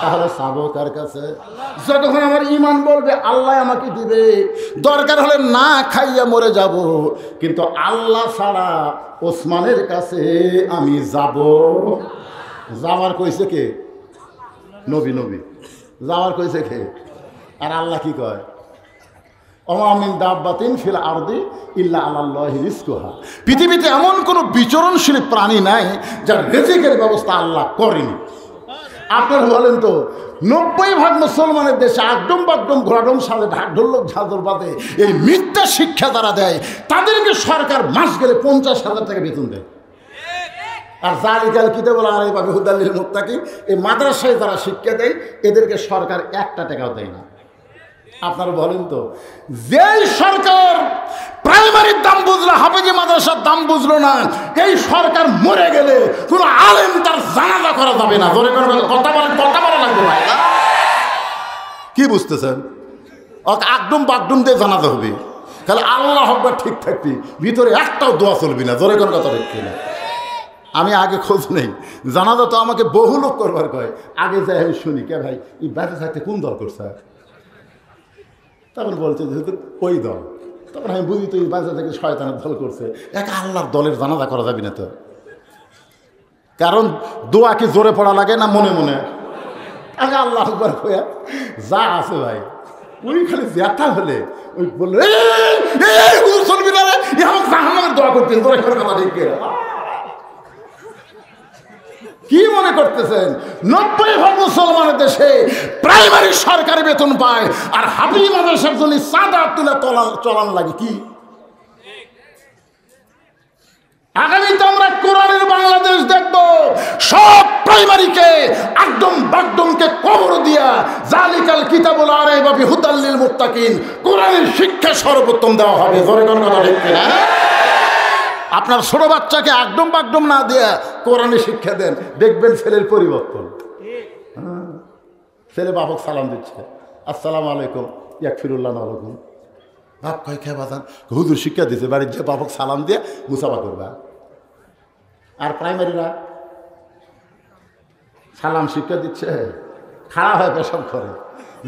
তাহলে চাবো কার কাছে? যতক্ষণ আমার ঈমান বলবে আল্লাহ আমাকে দিবে, দরকার হলে না খাইয়া মরে যাব, কিন্তু আল্লাহ ছাড়া ওসমানের কাছে আমি যাব। যাওয়ার কইছে কে? নবী। নবী যাওয়ার কইছে কে? আর আল্লাহ কি কয়? ওমা মিন দাব্বাতিন ফিল আরদি ইল্লা আলাল্লাহি রিজকুহা। পৃথিবীতে এমন কোনো বিচরণশীল প্রাণী নাই যার রিজিকের ব্যবস্থা আল্লাহ করেনি। আপনার বলেন তো, 90% মুসলমানের দেশে আগডম বাগডম ঘোড়াডম সালে ঢাক ঢোলক ঝাঁঝর বাদে এই মিথ্যা শিক্ষা যারা দেয় তাদেরকে সরকার মাস গেলে 50,000 টাকা বেতন দেয়। আর জালিকাল কিতাবুল আলাইহি হুদাল্লিল মুত্তাকিন, এই মাদ্রাসায় যারা শিক্ষা দেয় এদেরকে সরকার 1 টাকাও দেয় না। আপনারা বলেন তো, যেই সরকার প্রাইমারির দাম বুঝলো, হাফেজি মাদ্রাসার দাম বুঝলো না, এই সরকার মরে গেলে কোনো আলেম তার জানাজা করা যাবে না। জোরে করে কথা বলা লাগবে ভাই। কি বুঝতেছেন? আকডুম বাকডুম দিয়ে জানাজা হবে, তাহলে আল্লাহ হকবার ঠিক থাকবি, ভিতরে একটাও দোয়া চলবি না। জোরে করে কথা দেখছি না। আমি আগে খোঁজ নেই, জানাজা তো আমাকে বহু লোক করবার কয়, আগে যাই আমি শুনি কে ভাই এই বেঁচে থাকতে কোন দল করছে, তখন বলছে যেহেতু ওই দল, তখন আমি বুঝি তো এই বাজার থেকে শয়তানের দল করছে। একা আল্লাহর দলের জানাজা করা যাবে না তো, কারণ দোয়া কি জোরে পড়া লাগে না মনে মনে? আগে আল্লাহ আকবার কয়া যা আছে ভাই, ওই খালি ব্যথা হলে ওই বললো চলবি না, আমাকে দোয়া করতেন তোরা করে কথা দেখে। কি মনে করতেছেন 90% মুসলমানের দেশে প্রাইমারি সরকারি বেতন পায়, আর হাফেজ মাদ্রাসার জন্য চাঁদা তুলে চলান লাগে? কি আগামীতে আমরা কোরআনের বাংলাদেশ দেখব, সব প্রাইমারিকে একদম বাগদমকে কবর দিয়া জালিকাল কিতাবুল আরাইবা বিহুদাল লিল মুত্তাকিন, কোরআনের শিক্ষা সর্বোত্তম দেওয়া হবে। জোরে কোন কথা ঠিক না? আপনার ছোট বাচ্চাকে একদম বাগদম না দিয়ে কোরআনে শিক্ষা দেন, দেখবেন ছেলের পরিবর্তন। ছেলে বাপক সালাম দিচ্ছে, আসসালামু আলাইকুম, ইয়াকফিরুল্লাহ আলাইকুম। বাপ কয় খেয়ে বাজান, হুজুর শিক্ষা দিচ্ছে, বাড়ির যে বাপক সালাম দিয়ে মুসাফা করবা। আর প্রাইমারিরা সালাম শিক্ষা দিচ্ছে, খাড়া হয় পেশাব করে,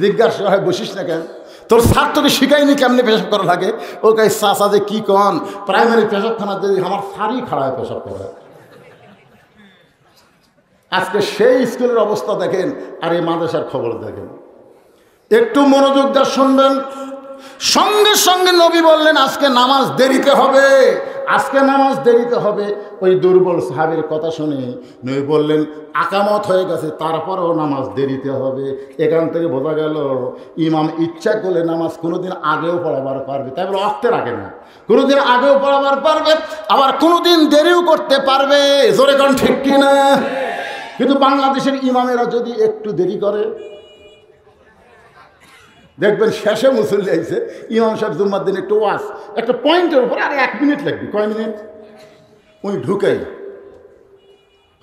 জিজ্ঞাসা হয় বসিস না কেন, তোর স্যার তোকে শিখাইনি কেমনি পেশাব করা লাগে? ও কে চাচা যে কি কন, প্রাইমারি পেশাবখানা যদি আমার স্যারই খাড়া হয় পেশাব করে। আজকে সেই স্কুলের অবস্থা দেখেন, আর এই মাদ্রাসার খবর দেখেন। একটু মনোযোগ দিয়ে শুনবেন। সঙ্গে সঙ্গে নবী বললেন আজকে নামাজ দেরিতে হবে, আজকে নামাজ দেরিতে হবে। ওই দুর্বল সাহাবীর কথা শুনে নবী বললেন আকামত হয়ে গেছে, তারপরেও নামাজ দেরিতে হবে। এখান থেকে বোঝা গেল ইমাম ইচ্ছা করলে নামাজ কোনোদিন আগেও পড়াবার পারবে, তাই বলে অক্তের আগে না, কোনোদিন আগেও পড়াবার পারবে, আবার কোনোদিন দেরিও করতে পারবে। জোরে কোন ঠিক কিনা? কিন্তু বাংলাদেশের ইমামেরা যদি একটু দেরি করে, দেখবেন শেষে মুসল্লি আইছে, ইমাম সাহেব জুম্মার দিন একটু ওয়াজ, একটা পয়েন্টের উপর আরে 1 মিনিট লাগবে, কয় মিনিট? উনি ঢুকাই,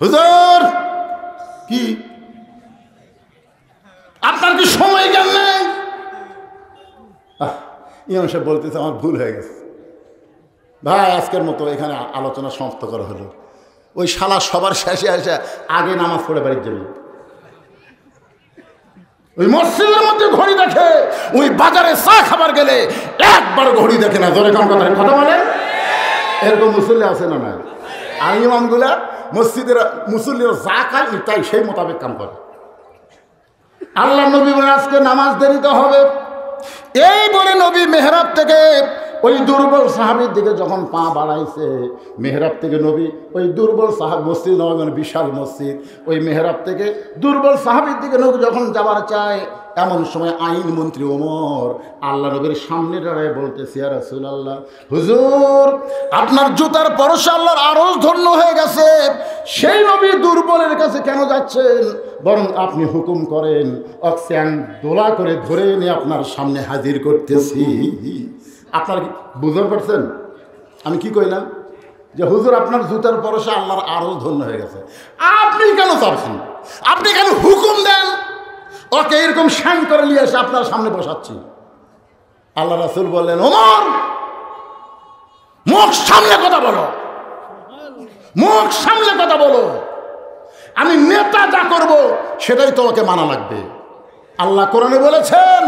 হুজুর কি আপনার কি সময় জ্ঞান নেই? ইমাম সাহেব বলতেছে আমার ভুল হয়ে গেছে ভাই, আজকের মতো এখানে আলোচনা সমাপ্ত করা হলো। ওই শালা সবার শেষে এসে আগে নামাজ পড়ে বাড়ির জন্য, ওই মসজিদের মধ্যে ঘড়ি দেখে, ওই বাজারে চা খাবার গেলে একবার ঘড়ি দেখে না। জোরে কোন কথা বলে? এরকম মুসল্লি আছে না? নাই? আর ইমামগুলা মসজিদের মুসল্লিরা যা খায় তাই সেই মোতাবেক কাম করে। আল্লাহ নবী বলে আজকে নামাজ দেরিতে হবে। এই বলে নবী মেহরাব থেকে ওই দুর্বল সাহাবীর দিকে যখন পা বাড়াইছে, মেহরাব থেকে নবী ওই দুর্বল সাহাব, মসজিদ নবী বিশাল মসজিদ, ওই মেহরাব থেকে দুর্বল সাহাবীর দিকে নবী যখন যাবার চায়, এমন সময় আইন মন্ত্রী ওমর আল্লাহ নবীর সামনে দাঁড়ায় বলতেছে ইয়া রাসূলুল্লাহ, হুজুর আপনার জুতার পরশে আল্লাহর আরশ ধন্য হয়ে গেছে, সেই নবী দুর্বলের কাছে কেন যাচ্ছেন? বরং আপনি হুকুম করেন অক্সিয়ান দোলা করে ধরে এনে আপনার সামনে হাজির করতেছি। আপনার বুঝতে পারছেন আমি কি কইলাম? যে হুজুর আপনার জুতার পরশে আল্লাহর আরশ ধন্য হয়ে গেছে, আপনি কেন চাচ্ছেন? আপনি কেন হুকুম দেন ওকে এরকম শান করে নিয়ে এসে আপনার সামনে বসাচ্ছি? আল্লাহ রাসূল বললেন ওমর মুখ সামনে কথা বলো, মুখ সামনে কথা বলো, আমি নেতা যা করব সেটাই তোমাকে মানা লাগবে। আল্লাহ কোরআনে বলেছেন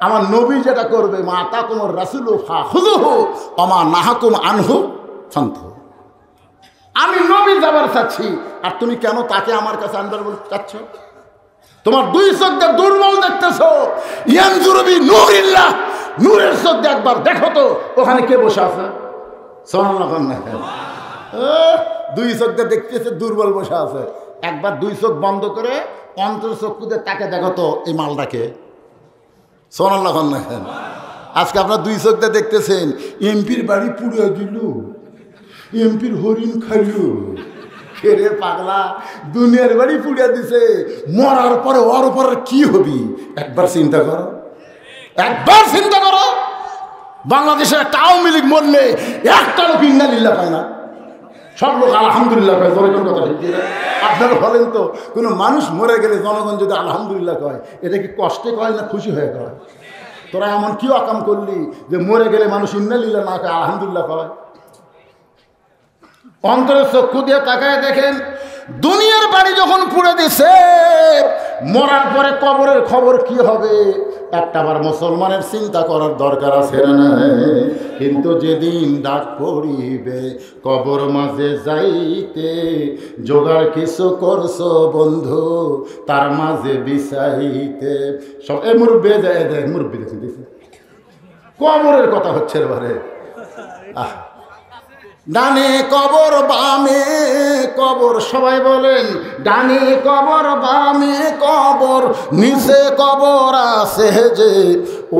আমার নবী যেটা করবে মা তাকুমুর রাসূলু ফাখুযুহু ওয়া মা নাহাকুম আনহু ফান্তাহু। আমি নবী যাবার চাচ্ছি, আর তুমি কেন তাকে আমার কাছে আনবার বলতে চাচ্ছ? তোমার দুই চোখ দিয়ে দুর্বল দেখতেছো, ইয়ানজুরু বি নূরিল্লাহ, নূরের চোখ দিয়ে একবার দেখো তো ওখানে কে বসে আছে। সুবহানাল্লাহ। দুই চোখ দিয়ে দেখতেছে দুর্বল বসে আছে, একবার দুই চোখ বন্ধ করে অন্তর চক্ষুতে তাকে দেখো তো এই মালটাকে। সুবহানাল্লাহ। আজকে আপনার দুই চোখ দিয়ে দেখতেছেন এমপির বাড়ি পুড়িয়ে দিল, এমপির হরিণ খাইল, খেরে পাগলা দুনিয়ার বাড়ি পুড়িয়ে দিছে, মরার পরে ওর উপরে কি হবি একবার চিন্তা করো। একবার চিন্তা করো, বাংলাদেশের একটা আওয়ামী লীগ মরলে একটা লোক ইন্নালিল্লাহ পায় না, সব লোক আলহামদুলিল্লাহ কয়। জনগণ কথা ঠিক না? আপনারা বলেন তো, কোনো মানুষ মরে গেলে জনগণ যদি আলহামদুলিল্লাহ কয়, এটা কি কষ্টে কয় না খুশি হয়ে কয়? তোরা এমন কি অকাম করলি যে মরে গেলে মানুষ ইন্নালিল্লাহ না কয়, আলহামদুলিল্লাহ কয়? অন্তরের চক্ষু দিয়ে তাকায় দেখেন, দুনিয়ার বাড়ি যখন পুড়ে দিছে, মরার পরে কবরের খবর কি হবে একটাবার মুসলমানের চিন্তা করার দরকার আছে না? কিন্তু যেদিন ডাক পড়িবে কবর মাঝে যাইতে, জোগাড় কিছু করছো বন্ধু তার মাঝে বিছাইতে। সব এ মুরব্বী যায় দেয়, মুরব্বী দেখেন কবরের কথা হচ্ছে এবারে। ডানে কবর বামে কবর, সবাই বলেন ডানে কবর বামে কবর, নিচে কবর আছে যে,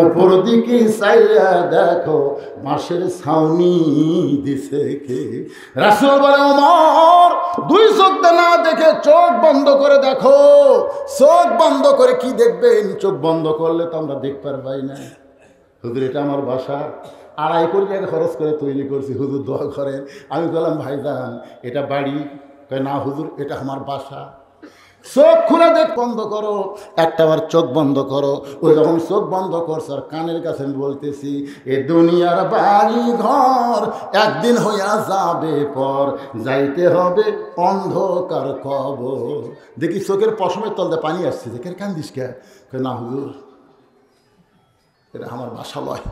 উপর দিকে চাইয়া দেখো বাঁশের ছাউনি দিছে কে। রাসূল বলে ওমর, দুই চোখ না দেখে চোখ বন্ধ করে দেখো। চোখ বন্ধ করে কি দেখবেন? চোখ বন্ধ করলে তো আমরা দেখতে পারবাই না। হুজুর এটা আমার বাসা, 2.5 কোটি টাকা খরচ করে তৈরি করছি, হুজুর দোয়া করেন। আমি বললাম ভাইজান এটা বাড়ি? কয় না হুজুর এটা আমার বাসা। চোখ খুলে দেখ, বন্ধ করো, একটাবার চোখ বন্ধ করো। ওই যখন চোখ বন্ধ করছে আর কানের কাছে আমি বলতেছি, এ দুনিয়ার বাড়ি ঘর একদিন হইয়া যাবে পর, যাইতে হবে অন্ধকার কবর। দেখি চোখের পশমের তলতে পানি আসছে, দেখে কান্দিস কে? কয় না হুজুর এটা আমার বাসা লয়।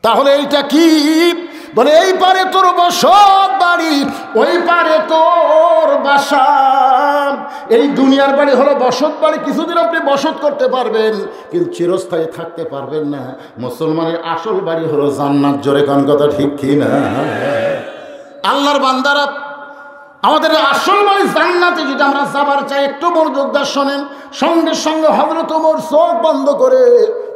তাহলে এইটা কি? বলে এই পারে তোর বসত বাড়ি, ওই পারে তোর বাসা। এই দুনিয়ার বাড়ি হলো বসত বাড়ি, কিছুদিন আপনি বসত করতে পারবেন কিন্তু চিরস্থায়ী থাকতে পারবেন না। মুসলমানের আসল বাড়ি হলো জান্নাত। জোরে কোন কথা ঠিক কি না? আল্লাহর বান্দারা, আমাদের আসল বাড়ি জান্নাতে যদি আমরা যাবার চাই, একটু মনোযোগ দিয়ে শোনেন। সঙ্গে সঙ্গে হযরত ওমর চোখ বন্ধ করে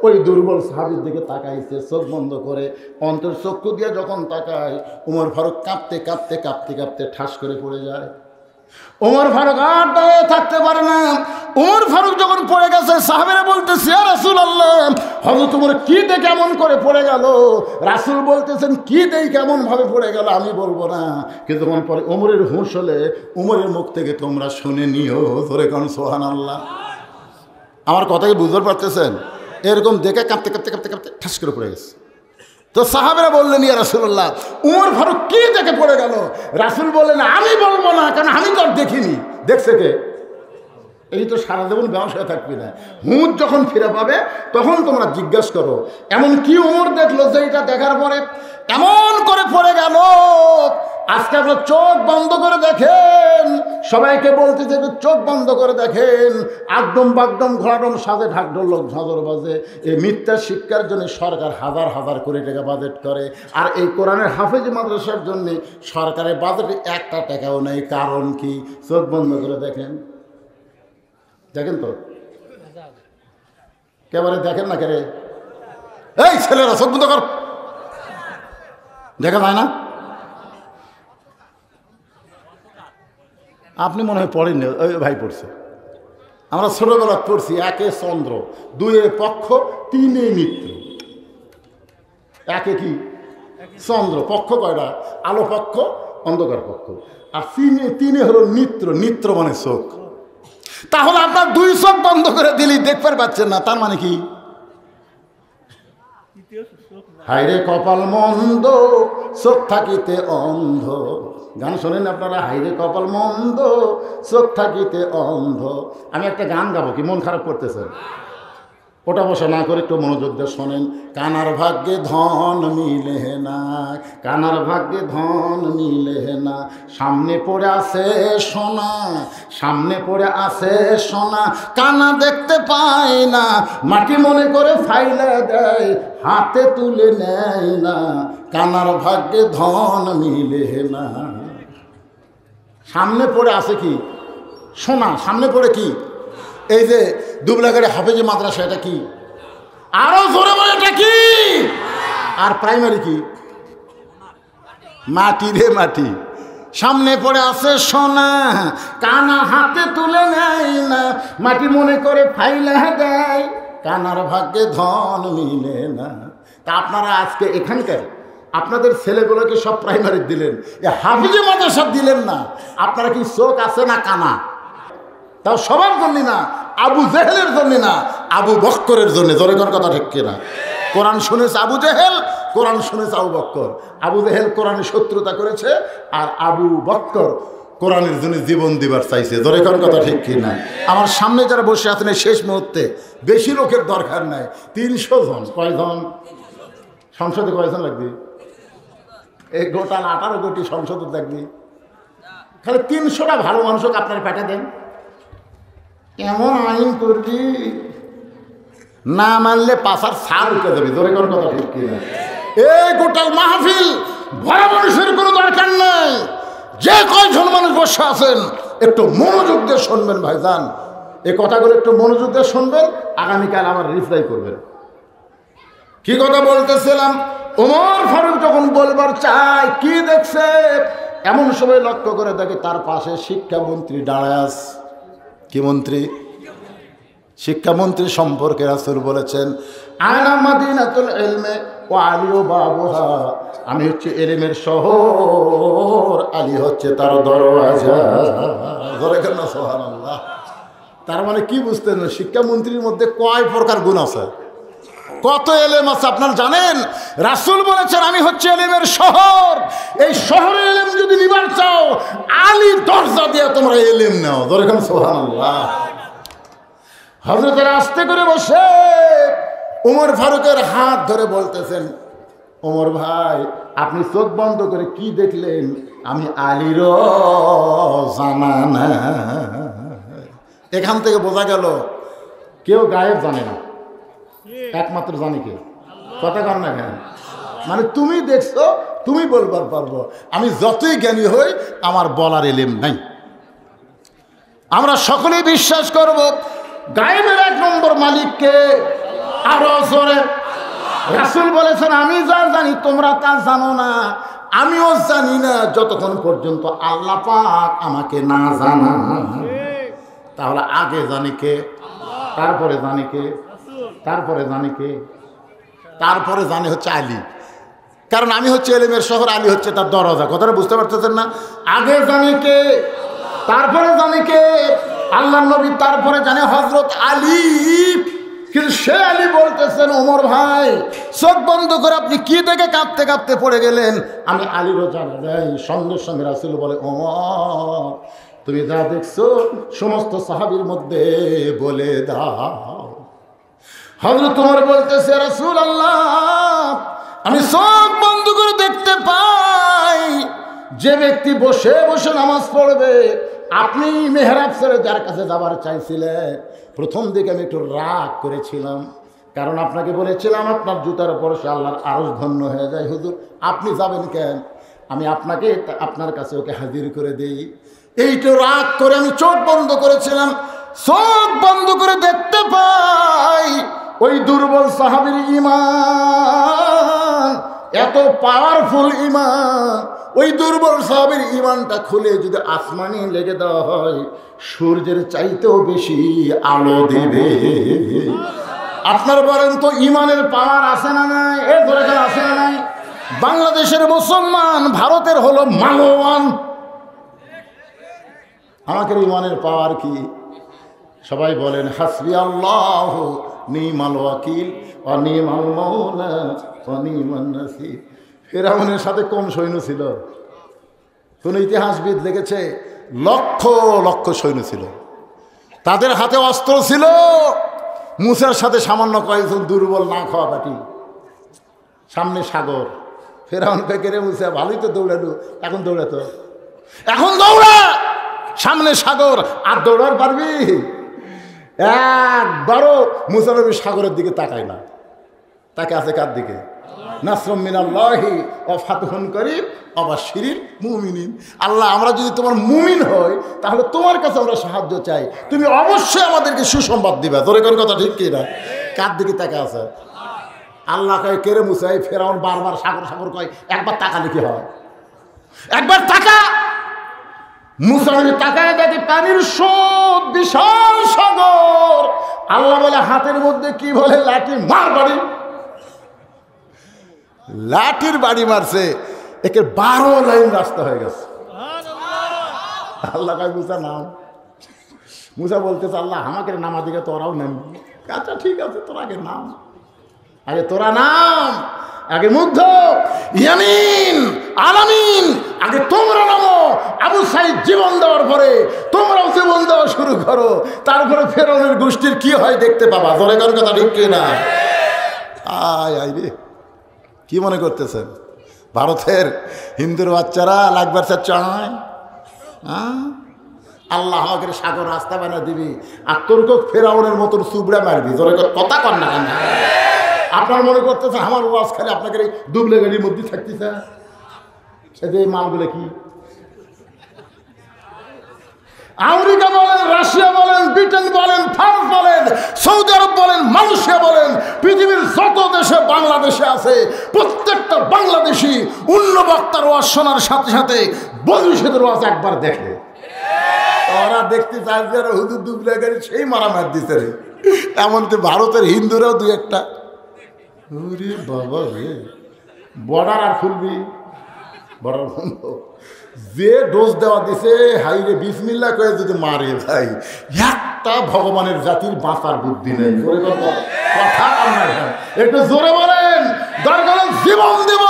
ওই দুর্বল সাহাবীর দিকে তাকাইছে, চোখ বন্ধ করে। অন্তর চক্ষু দিয়ে যখন তাকায়, ওমর ফারুক কাঁপতে কাঁপতে কাঁপতে কাঁপতে ঠাস করে পড়ে যায়। ওমর ফারুক আর দাঁড়িয়ে থাকতে পারে না। ওমর ফারুক যখন পড়ে গেছে, সাহাবীরা বলতেছে ইয়া রাসূলুল্লাহ, হযরত ওমর কি দিয়ে কেমন করে পড়ে গেল? রাসূল বলতেছেন কি দিয়ে কেমন ভাবে পড়ে গেল আমি বলবো না, কিন্তু তখন পরে ওমরের হুঁশ হলে ওমরের মুখ থেকে তোমরা শুনে নিও। ধরে কোন সুবহানাল্লাহ। আমার কথাই বুঝতে পারতেছেন? এরকম দেখে কাঁপতে কাঁপতে কাঁপতে কাঁপতে ঠাস করে পড়ে গেছে। তো সাহাবেরা বললেন ইয়া রাসূলুল্লাহ, ওমর ফারুক কি দেখে পড়ে গেল? রাসূল বললেন আমি বলবো না, কারণ আমি তো আর দেখিনি। দেখছে কে? এই তো সারা জীবন ব্যবসায় থাকবি না, হুঁশ যখন ফিরে পাবে তখন তোমরা জিজ্ঞাসা করো এমন কি ওমর দেখলো যে এটা দেখার পরে এমন করে পড়ে গেল। আজকে আপনার চোখ বন্ধ করে দেখেন, সবাইকে বলতে যাবে চোখ বন্ধ করে দেখেন, একদম বাগদম ঘোড়াডম সাজে ঢাকঢোল লোক ঝাঁঝর বাজে। এই মিথ্যা শিক্ষার জন্য সরকার হাজার হাজার কোটি টাকা বাজেট করে, আর এই কোরআনের হাফেজি মাদ্রাসার জন্য সরকারের বাজেটে একটা টাকাও নেই। কারণ কি? চোখ বন্ধ করে দেখেন। দেখেন তো কেবারে দেখেন না কেরে? এই ছেলেরা চোখ বন্ধ কর, দেখা যায় না? আপনি মনে হয় পড়েন, ওই ভাই পড়ছে। আমরা ছোটবেলা পড়ছি, 1 চন্দ্র, 2 পক্ষ, 3 মিত্র। 1 কি? চন্দ্র। পক্ষ কয়টা? আলো পক্ষ, অন্ধকার পক্ষ। আর 3 হলো নিত্র। নিত্র মানে চোখ। তাহলে আপনার 2 চোখ বন্ধ করে দিলি দেখতে পাচ্ছেন না, তার মানে কি? হাইরে কপাল মন্দ চোখ থাকিতে অন্ধ। গান শোনেন আপনারা? হাইরে কপাল মন্দ চোখ থাকিতে অন্ধ। আমি একটা গান গাবো, কি মন খারাপ করতেছেন? ওটা বসা না করে একটু মনোযোগ দিয়ে শোনেন। কানার ভাগ্যে ধন মিলে না, কানার ভাগ্যে ধন মিলে না, সামনে পড়ে আছে সোনা, সামনে পড়ে আছে সোনা, কানা দেখতে পায় না, মাটি মনে করে ফাইলে দেয়, হাতে তুলে নেয় না, কানার ভাগ্যে ধন মিলে না। সামনে পড়ে আছে কি? সোনা। সামনে পড়ে কি? এই যে দুবলাগড়ে হাফেজি মাদ্রাসা, এটা কি? আরো জোরে বলে এটা কি? আর প্রাইমারি কি? মাটি রে মাটি। সামনে পড়ে আছে সোনা, কানা হাতে তুলে নেয় না, মাটি মনে করে ফাইলা দেয়, কানার ভাগ্যে ধন মিলে না। তা আপনারা আজকে এখানকার আপনাদের ছেলেগুলোকে সব প্রাইমারি দিলেন, হাফিজে মাদ্রাসা দিলেন না। আপনারা কি চোখ আছে না কানা? তাও সবার জন্য না, আবু জেহেলের জন্য না, আবু বক্করের জন্য। জোরে কোন কথা ঠিক কিনা? কোরআন শুনেছে আবু জেহেল, কোরআন শুনেছে আবু বক্কর। আবু জেহেল কোরআনের শত্রুতা করেছে, আর আবু বক্কর কোরআনের জন্য জীবন দিবার চাইছে। জোরে কোন কথা ঠিক কিনা? আমার সামনে যারা বসে আছেন এই শেষ মুহূর্তে, বেশি লোকের দরকার নাই, 300 জন। কয়জন সংসদে কয়জন লাগবে? এই গোটা 18 কোটি সংসদে দেখবি, খালি 300টা ভালো মানুষকে আপনার পেটে দেন। এমন আইন করবি না মানলে পাশার সার উঠে যাবি। ধরে কোন কথা ঠিক কিনা? এই গোটাল মাহফিল ভরা মানুষের কোনো দরকার নাই। যে কয়জন মানুষ বসে আছেন একটু মনোযোগ দিয়ে শুনবেন ভাইজান, এই কথাগুলো একটু মনোযোগ দিয়ে শুনবেন, আগামীকাল আমার রিপ্লাই করবেন। কি কথা বলতেছিলাম? ওমর ফারুক যখন বলবার চায়, কি দেখছে এমন সময় লক্ষ্য করে দেখে তার পাশে শিক্ষামন্ত্রী দাঁড়ায় আছে। কি মন্ত্রী? শিক্ষামন্ত্রী সম্পর্কে রাসূল বলেছেন, আনা মাদিনাতুল ইলমে ওয়া আলিউ বাবুহা, আমি হচ্ছে ইলমের শহর, আলী হচ্ছে তার দরওয়াজা। জোরে কেন সুবহানাল্লাহ। তার মানে কি বুঝতেন? শিক্ষামন্ত্রীর মধ্যে কয় প্রকার গুণ আছে, কত এলেম আছে আপনার জানেন? রাসূল বলেছেন আমি হচ্ছে এলেমের শহর, এই শহরের এলেম যদি নিবার চাও আলী দরজা দিয়ে তোমরা এলেম নাও। জোরে কেন সুবহানাল্লাহ। হযরতের আস্তে করে বসে ওমর ফারুকের হাত ধরে বলতেছেন, ওমর ভাই আপনি চোখ বন্ধ করে কি দেখলেন? আমি আলীর জামানা। এখান থেকে বোঝা গেল কেউ গায়েব জানে না, একমাত্র জানি কে? কথা কর না কেন? মানে তুমি দেখছো, তুমি বলবার পারবো। আমি যতই জ্ঞানী হই আমার বলার এলেম নাই। আমরা সকলেই বিশ্বাস করব গায়েবের 1 নম্বর মালিককে। আরো জোরে। রাসূল বলেছেন আমি যা জানি তোমরা তা জানো না, আমিও জানি না যতক্ষণ পর্যন্ত আল্লাহ পাক আমাকে না জানান। তাহলে আগে জানি কে, তারপরে জানি কে, তারপরে জানি কে, তারপরে জানি হচ্ছে আলী। কারণ আমি হচ্ছে এলেমের শহর, আলী হচ্ছে তার দরজা। কথাটা বুঝতে পারতেছেন না? আগে জানি কে, তারপরে জানি কে আল্লাহ নবী, তারপরে জানে হযরত আলী। কিন্তু সে আলী বলতেছেন ওমর ভাই চোখ বন্ধ করে আপনি কি দেখে কাঁপতে কাঁপতে পড়ে গেলেন? আমি আলীরও জানা যাই। সঙ্গে সঙ্গে রাসূল বলে ওমর তুমি যা দেখছো সমস্ত সাহাবীর মধ্যে বলে দাও। হযরত ওমর বলতেছে রাসূলুল্লাহ আমি চোখ বন্ধ করে দেখতে পাই যে ব্যক্তি বসে বসে নামাজ পড়বে, আপনি মেহরাব ছেড়ে যার কাছে যাবার চাইছিলেন, প্রথম দিকে আমি একটু রাগ করেছিলাম, কারণ আপনাকে বলেছিলাম আপনার জুতার উপর সে আল্লাহর আরশ ধন্য হয়ে যায়। হুজুর আপনি যাবেন কেন? আমি আপনাকে আপনার কাছে ওকে হাজির করে দেই। এইটা রাগ করে আমি চোখ বন্ধ করেছিলাম। চোখ বন্ধ করে দেখতে পাই ওই দুর্বল সাহাবীর ঈমান এত পাওয়ারফুল ঈমান, ওই দুর্বল সাহাবীর ঈমানটা খুলে যদি আসমানে লেগে দেওয়া হয় সূর্যের চাইতেও বেশি আলো দেবে। আপনার বলেন তো ঈমানের পাওয়ার আছে না নাই? এর ধরে আছে না নাই? বাংলাদেশের মুসলমান ভারতের হলো মালওয়ান। আমাদের ঈমানের পাওয়ার কি? সবাই বলেন হাসবি আল্লাহ নিমাল ওয়াকিল ওয়া নিমাল মাওলা ওয়া নিমান নাসির। ফিরআউনের সাথে কম সৈন্য ছিল? কোন ইতিহাসবিদ লিখেছে লক্ষ লক্ষ সৈন্য ছিল, তাদের হাতে অস্ত্র ছিল। মুসার সাথে সামান্য কয়েকজন দুর্বল না খাওয়া পাটি, সামনে সাগর। ফিরআউনকে কেড়ে মুসা ভালোই তো দৌড়ালো, এখন দৌড়াতো, এখন দৌড়া, সামনে সাগর, আর দৌড়ার পারবি? একবারও মুসা নবী সাগরের দিকে তাকায় না, তাকে আছে কার দিকে? নাসরুম মিনাল্লাহি ওয়া ফাতহুন করিব ওয়া বাশশিরিল মুমিনিন। আল্লাহ আমরা যদি তোমার মুমিন হই তাহলে তোমার কাছে আমরা সাহায্য চাই, তুমি অবশ্যই আমাদেরকে সুসংবাদ দিবা। তোর কোন কথা ঠিক কি না? কার দিকে তাকা আছে? আল্লাহ কয় কেরে মুসা, এই ফেরাউন বারবার সাগর সাগর কয়, একবার তাকালে কি হয়? একবার তাকা। মুসা নবী তাকায় দেখে পানির স্রোত, বিশাল সাগর, আল্লাহ বলে হাতের মধ্যে কি বলে? লাঠি, মার বাড়ি। লাঠির বাড়ি মারছে, একে 12 লাইন রাস্তা হয়ে গেছে। আল্লাহ কয় মুসা নাম। মুসা বলতেছে আল্লাহ আমাকে নামা দিকে তোরাও নাম। আচ্ছা ঠিক আছে, তোরা আগে নাম, আগে তোরা নাম, আগে মুগ্ধ ইয়ামিন আলামিন, আগে তোমরা নামো। আবু সাইদ জীবন দেওয়ার পরে তোমরাও জীবন দেওয়া শুরু করো, তারপরে ফেরাউনের গোষ্ঠীর কি হয় দেখতে পাবা। ধরে কার কথা ঠিক কিনা? আয় রে, কি মনে করতেছেন ভারতের হিন্দুর বাচ্চারা লাগবার চায়? আল্লাহ আমাকে সাগর রাস্তা বানা দিবি, আর তোর ফেরাউনের মতন চুবড়া মারবি। ধরে কথা কর না কেন? আপনার মনে করতেছে আমার ওয়াজ খালি আপনাকে এই দুবলে গাড়ির মধ্যে থাকতেছে? এই মালগুলো কি আমেরিকা বলেন, রাশিয়া বলেন, ব্রিটেন বলেন, ফ্রান্স বলেন, সৌদি আরব বলেন, মালয়েশিয়া বলেন, পৃথিবীর যত দেশে বাংলাদেশে আছে প্রত্যেকটা বাংলাদেশি অন্য বক্তার ওয়াজ শোনার সাথে সাথে বন্ধুদের ওয়াজ একবার দেখে। ওরা দেখতে চায় যে হুজুর দুবলে গাড়ি সেই মারামার দিতে রে। এমনকি ভারতের হিন্দুরাও দুই একটা। ওরে বাবা রে, বর্ডার আর খুলবি, বর্ডার বন্ধ। যে ডোজ দেওয়া দিছে হাই রে বিসমিল্লাহ করে যদি মারে ভাই, একটা ভগবানের জাতির বাঁচার বুদ্ধি নেই। কথা একটু জোরে বলেন, দরকার জীবন দেব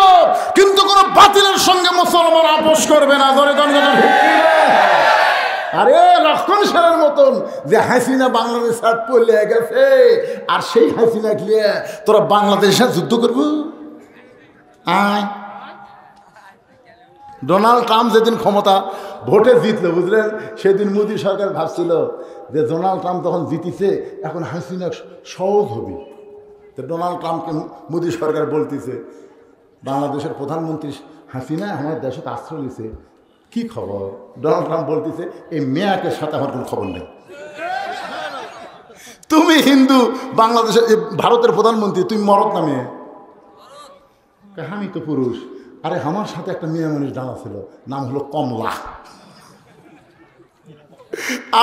কিন্তু কোন বাতিলের সঙ্গে মুসলমান আপোষ করবে না। জোরে আরে লক্ষণ সেনের মতন যে হাসিনা বাংলাদেশ শার্ট পরলে গেছে, আর সেই হাসিনা গিয়ে তোরা বাংলাদেশে যুদ্ধ করবো? আয় ডোনাল্ড ট্রাম্প যেদিন ক্ষমতা ভোটে জিতলো বুঝলেন, সেদিন মোদী সরকার ভাবছিল যে ডোনাল্ড ট্রাম্প তখন জিতিছে, এখন হাসিনা সহজ হবে। তো ডোনাল্ড ট্রাম্পকে মোদী সরকার বলতেছে বাংলাদেশের প্রধানমন্ত্রী হাসিনা আমার দেশে আশ্রয় নিছে, কি খবর? ডোনাল্ড ট্রাম্প বলতেছে এই মেয়াকের সাথে আমার কোনো খবর নেই। তুমি হিন্দু, বাংলাদেশের ভারতের প্রধানমন্ত্রী, তুমি মরদ না মেয়ে? আমি তো পুরুষ। আরে আমার সাথে একটা মেয়ে মানুষ ডানা ছিল, নাম হলো কমলা।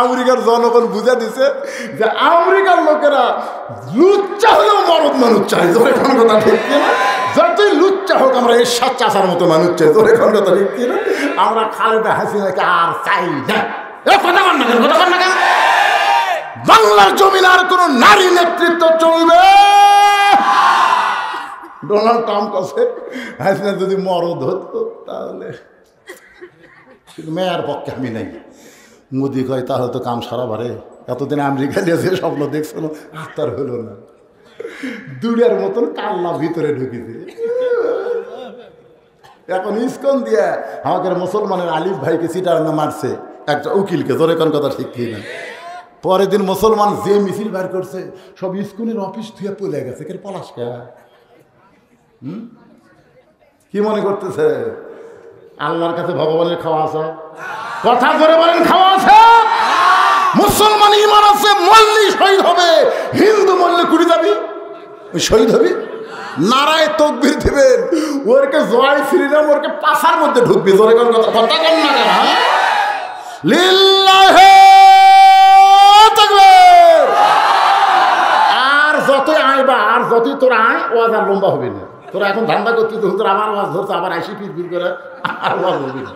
আমেরিকার জনগণ বুঝা দিছে যে আমেরিকার লোকেরা লুচ্চা হলেও মরদ মানুষ চাই। ধরে কোন কথা ঠিক কিনা? যতই লুচ্চা হোক আমরা এই সাত চাষার মতো মানুষ চাই। ধরে কোন কথা ঠিক কিনা? আমরা খালেদা হাসিনাকে আর চাই না। কথা বল না কেন? কথা বল না কেন? বাংলার জমিন আর কোন নারী নেতৃত্ব চলবে? ডোনাল্ড ট্রাম্প কাছে হাসিনা যদি মরদ হতো তাহলে, কিন্তু মেয়ের পক্ষে আমি নাই। মোদি কয় তাহলে তো কাম সারা বারে, এতদিন আমেরিকা নিয়েছে স্বপ্ন দেখছিল, আর তার হলো না। দুড়িয়ার মতন কাল্লা ভিতরে ঢুকেছে। এখন ইস্কন দিয়ে আমাকে মুসলমানের আলিফ ভাইকে চিটারাঙ্গা মারছে একটা উকিলকে। ধরে কোন কথা ঠিক কি না? পরের দিন মুসলমান যে মিছিল বের করছে সব স্কুলের অফিস ধুয়ে পলে গেছে। কে পলাশকা কি মনে করতেছে? আল্লাহর কাছে ভগবানের খাওয়া আছে? কথা ধরে বলেন খাওয়া আছে? মুসলমান ইমান আছে, মল্লি শহীদ হবে। হিন্দু মল্লে কুড়ি যাবি, শহীদ হবি, নারায় তকবীর দিবেন, ওরকে জয় শ্রীরাম ওরকে পাশার মধ্যে ঢুকবি। জোরে কোন কথা কথা কম না কেন? লিল্লাহে তাকবীর। আর যতই আইবা, আর যতই তোর আয়, ও আর লম্বা হবে না। তোরা এখন ধান্দা করতে তোর আবার ওয়াজ ধরছে, আবার আইসি পিট করে আর ওয়াজ হবে না।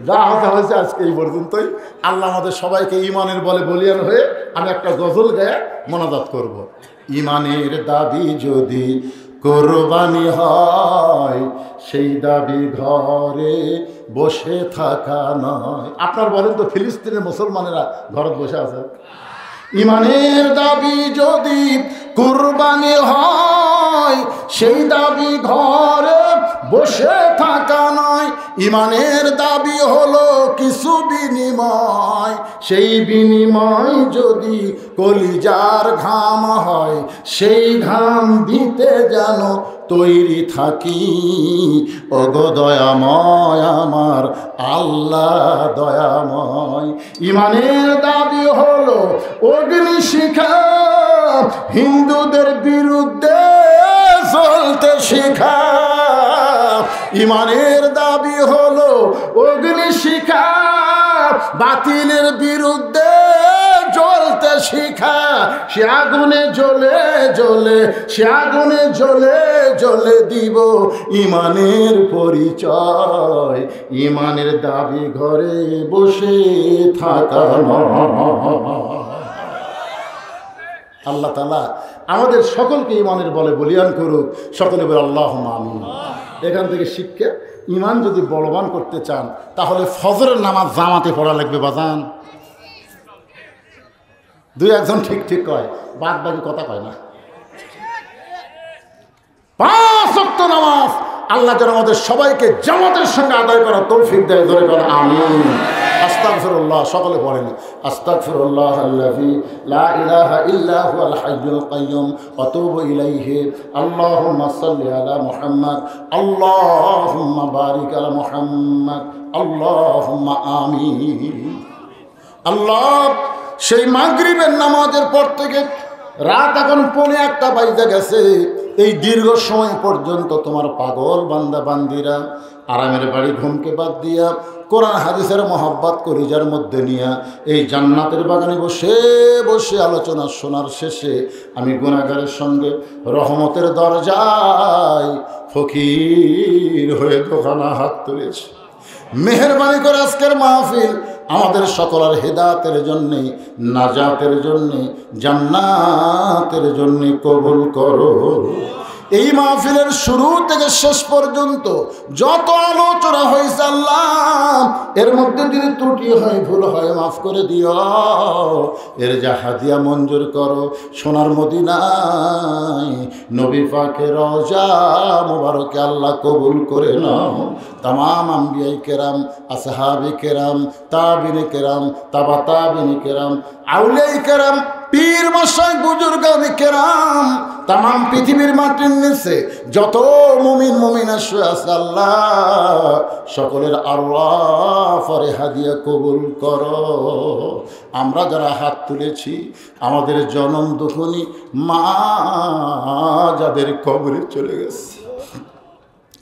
যা হয়েছে আজকে এই পর্যন্তই। আল্লাহ আমাদের সবাইকে ইমানের বলে বলিয়ান হয়ে আমি একটা গজল গায়ে মোনাজাত করব। ইমানের দাবি যদি কোরবানি হয়, সেই দাবি ঘরে বসে থাকা নয়। আপনার বলেন তো ফিলিস্তিনের মুসলমানেরা ঘরে বসে আছে? ইমানের দাবি যদি কুরবানি হয়, সেই দাবি ঘরে বসে থাকা নয়। ইমানের দাবি হলো কিছু বিনিময়, সেই বিনিময় যদি কলিজার ঘাম হয়, সেই ঘাম দিতে যেন তৈরি থাকি। ওগো দয়াময় আমার আল্লাহ দয়াময়। ইমানের দাবি হলো অগ্নিশিখা, হিন্দুদের বিরুদ্ধে চলতে শেখা। ইমানের দাবি হলো অগ্নিশিখা, বাতিলের বিরুদ্ধে জ্বলতে শিখা। সে আগুনে জ্বলে জ্বলে, সে আগুনে জ্বলে জ্বলে দিব ইমানের পরিচয়। ইমানের দাবি ঘরে বসে থাকা নয়। আল্লাহ তাআলা আমাদের সকলকে ইমানের বলে বলিয়ান করুক। সকলে বলে আল্লাহুম্মা আমিন। এখান থেকে শিক্ষা, ইমান যদি বলবান করতে চান তাহলে ফজরের নামাজ জামাতে পড়া লাগবে বাজান। দুই একজন ঠিক ঠিক কয়, বাদ বাকি কথা কয় না। 5 ওয়াক্ত নামাজ আল্লাহ যেন আমাদের সবাইকে জামাতের সঙ্গে আদায় করার তৌফিক দেয়। ধরে বলেন আমিন। আস্তাগফিরুল্লাহ, সকলে পড়েন আস্তাগফিরুল্লাহ আল্লাযী লা ইলাহা ইল্লা হুয়াল হাইয়ুল কাইয়্যুম ওয়া তুবু ইলাইহি। আল্লাহুম্মা সাল্লি আলা মুহাম্মাদ, আল্লাহুম্মা বারিক আলা মুহাম্মাদ, আল্লাহুম্মা আমিন। আল্লাহ, সেই মাগরিবের নামাজের পর থেকে রাত এখন 1:45 বাজে গেছে। এই দীর্ঘ সময় পর্যন্ত তোমার পাগল বান্দা বান্দিরা আরামের বাড়ি ঘুমকে বাদ দিয়া কোরআন হাদিসের মহব্বত কলিজার মধ্যে নিয়া এই জান্নাতের বাগানে বসে বসে আলোচনা শোনার শেষে আমি গুনাহগারের সঙ্গে রহমতের দরজায় ফকির হয়ে দোকানা হাত তুলেছি। মেহেরবানি করে আজকের মাহফিল আমাদের সকলের হেদায়েতের জন্যে, নাজাতের জন্যে, জান্নাতের জন্যে কবুল করো। এই মাহফিলের শুরু থেকে শেষ পর্যন্ত যত আলোচনা হয়েছে আল্লাহ, এর মধ্যে যদি ত্রুটি হয়, ভুল হয়, মাফ করে দিও। এর যা হাদিয়া মঞ্জুর করো সোনার মদিনায় নবী পাকের রওজা মুবারকে আল্লাহ কবুল করে নাও। তামাম আম্বিয়াই কেরাম, আসহাবে কেরাম, তাবিনে কেরাম, তাবা তাবিনে কেরাম, আউলিয়াই কেরাম, পীর মাশায়েখ বুজুর্গানে কেরাম, তামাম পৃথিবীর মাটির নিচে যত মুমিন মুমিনা শুয়ে আছে আল্লাহ, সকলের আরওয়াহ ফরে হাদিয়া কবুল করো। আমরা যারা হাত তুলেছি, আমাদের জনম দুঃখনী মা যাদের কবরে চলে গেছে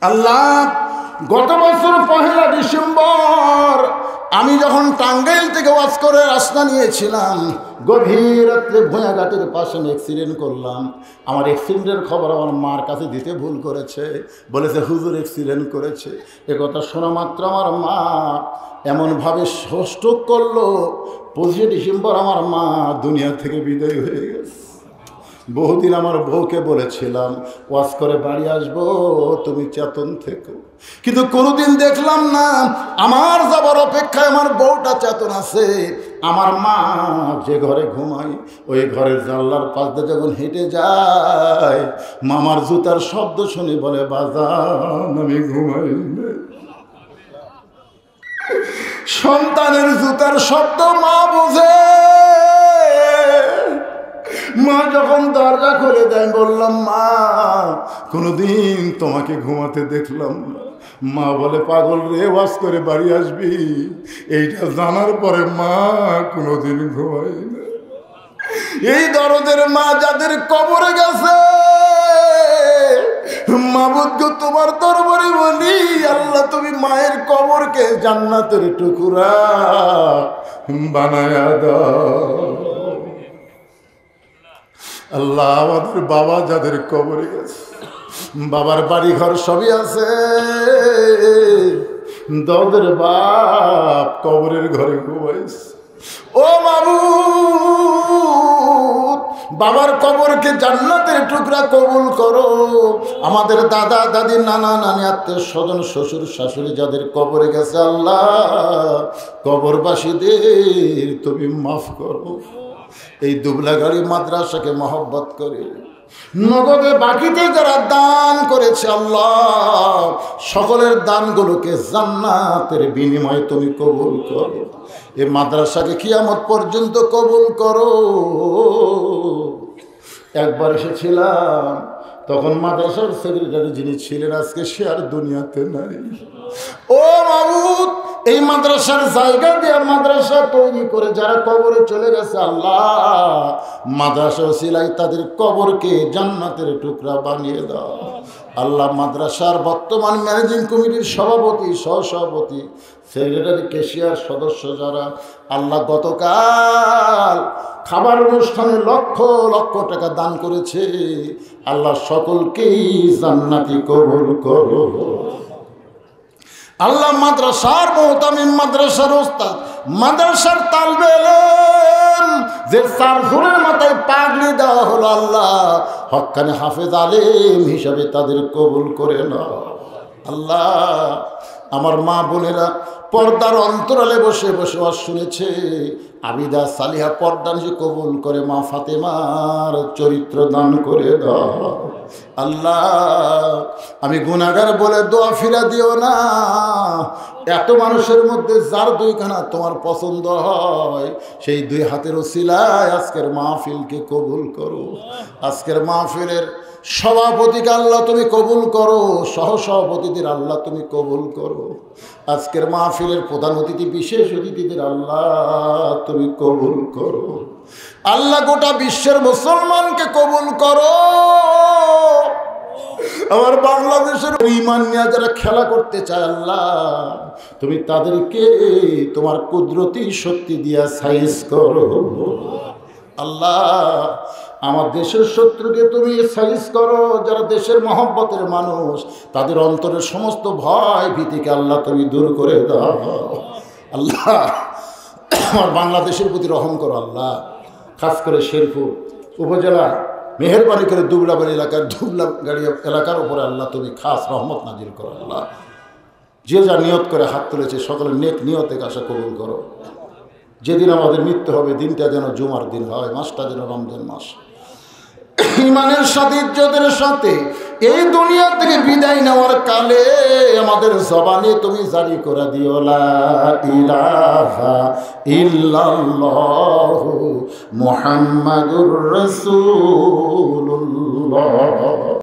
আল্লাহ, গত বছর 1 ডিসেম্বর আমি যখন টাঙ্গাইল থেকে ওয়াজ করে রাস্তা নিয়েছিলাম, গভীর রাত্রে ভূঁয়াঘাটের পাশে অ্যাক্সিডেন্ট করলাম। আমার অ্যাক্সিডেন্টের খবর আমার মার কাছে দিতে ভুল করেছে, বলেছে হুজুর অ্যাক্সিডেন্ট করেছে। একথা শোনা মাত্র আমার মা এমনভাবে স্ট্রোক করলো, 25 ডিসেম্বর আমার মা দুনিয়া থেকে বিদায় হয়ে গেছে। বহুদিন আমার বউকে বলেছিলাম ওয়াজ করে বাড়ি আসবো, তুমি চেতন থেকো, কিন্তু কোনোদিন দেখলাম না আমার যাবার অপেক্ষায় আমার বউটা চেতন আছে। আমার মা যে ঘরে ঘুমাই ওই ঘরের জানলার পাশ দিয়ে যখন হেঁটে যায়, মামার জুতার শব্দ শুনে বলে বাজান আমি ঘুমাই না। সন্তানের জুতার শব্দ মা বোঝে। মা যখন দরজা খুলে দেয়, বললাম মা কোনোদিন তোমাকে ঘুমাতে দেখলাম না। মা বলে পাগল রে, ওয়াজ করে বাড়ি আসবি। এইটা জানার পরে মা কোনোদিন ঘুমাই না। এই দরদের মা যাদের কবরে গেছে, মাবুদ গো তোমার দরবারে বলি আল্লাহ তুমি মায়ের কবরকে জান্নাতের টুকরা বানায়া দাও। আল্লাহ আমাদের বাবা যাদের কবরে গেছে, বাবার বাড়ি ঘর সবই আছে, দদের বাপ কবরের ঘরে ঘুমাইছে। ও মাবুদ বাবার কবরকে জান্নাতের টুকরা কবুল করো। আমাদের দাদা দাদি নানা নানি আত্মীয় স্বজন শ্বশুর শাশুড়ি যাদের কবরে গেছে আল্লাহ কবরবাসীদের তুমি মাফ করো। এই দুবলাগাড়ি মাদ্রাসাকে মহব্বত করে নগদে বাকিতে যারা দান করেছে আল্লাহ সকলের দানগুলোকে জান্নাতের বিনিময়ে তুমি কবুল করো। এই মাদ্রাসাকে কিয়ামত পর্যন্ত কবুল করো। একবার এসেছিলাম, তখন মাদ্রাসার সেক্রেটারি যিনি ছিলেন আজকে সে আর দুনিয়াতে নাই। ও মাবুদ এই মাদ্রাসার জায়গা দিয়ে মাদ্রাসা তৈরি করে যারা কবরে চলে গেছে আল্লাহ মাদ্রাসা ওসিলায় তাদের কবরকে জান্নাতের টুকরা বানিয়ে দাও। আল্লাহ মাদ্রাসার বর্তমান ম্যানেজিং কমিটির সভাপতি সহসভাপতি সেক্রেটারি কেশিয়ার সদস্য যারা আল্লাহ গতকাল খাবার অনুষ্ঠানে লক্ষ লক্ষ টাকা দান করেছে। আল্লাহ সকলকেই জান্নাতি কবুল করো। আল্লাহ মাদ্রাসার মুহতামিম, মাদ্রাসার ওস্তাদ, মাদ্রাসার তালবে ইলম, যে সারফুলের মাথায় পাগড়ি দেওয়া হলো, আল্লাহ হক্কানে হাফেজ আলেম হিসাবে তাদের কবুল করে নাও। আল্লাহ আমার মা বোনেরা পর্দার অন্তরালে বসে বসে শুনেছে, আবিদা সালিহা পর্দা নিয়ে কবুল করে। মা ফাতেমার চরিত্র দান করে দাও। আল্লাহ আমি গুনাহগার বলে দোয়া ফিরা দিও না। এত মানুষের মধ্যে যার দুইখানা তোমার পছন্দ হয়, সেই দুই হাতের ওসিলায় আজকের মাহফিলকে কবুল করো। আজকের মাহফিলের সভাপতিকে আল্লাহ তুমি কবুল করো, সহসভাপতিদের আল্লাহ তুমি কবুল করো। আজকের মাহফিলের প্রধান অতিথি, বিশেষ অতিথিদের আল্লাহ তুমি কবুল করো। আল্লাহ গোটা বিশ্বের মুসলমানকে কবুল করো। আমার বাংলাদেশের ঈমান নিয়ে যারা খেলা করতে চায়, আল্লাহ তুমি তাদেরকে তোমার কুদরতি শক্তি দিয়া সাইজ করো। আল্লাহ আমার দেশের শত্রুকে তুমি সাইজ করো। যারা দেশের মহব্বতের মানুষ, তাদের অন্তরের সমস্ত ভয় ভীতিকে আল্লাহ তুমি দূর করে দাও। আল্লাহ আমার বাংলাদেশের প্রতি রহম করো। আল্লাহ খাস করে শেরপুর উপজেলা, মেহেরবানি করে দুবলাবাড়ি এলাকার দুবলাগাড়ি এলাকার উপরে আল্লাহ তুমি খাস রহমত নাজিল করো। আল্লাহ যে যা নিয়ত করে হাত তুলেছে, সকলের নেক নিয়তে আশা কবুল করো। যেদিন আমাদের মৃত্যু হবে, দিনটা যেন জুমার দিন হয়, মাসটা যেন রমজান মাস। ইমানের সাথে, ইজ্জতের সাথে এই দুনিয়া থেকে বিদায় নেওয়ার কালে আমাদের জবানে তুমি জারি করে দিও লা ইলাহা ইল্লাল্লাহু মুহাম্মাদুর রাসূলুল্লাহ।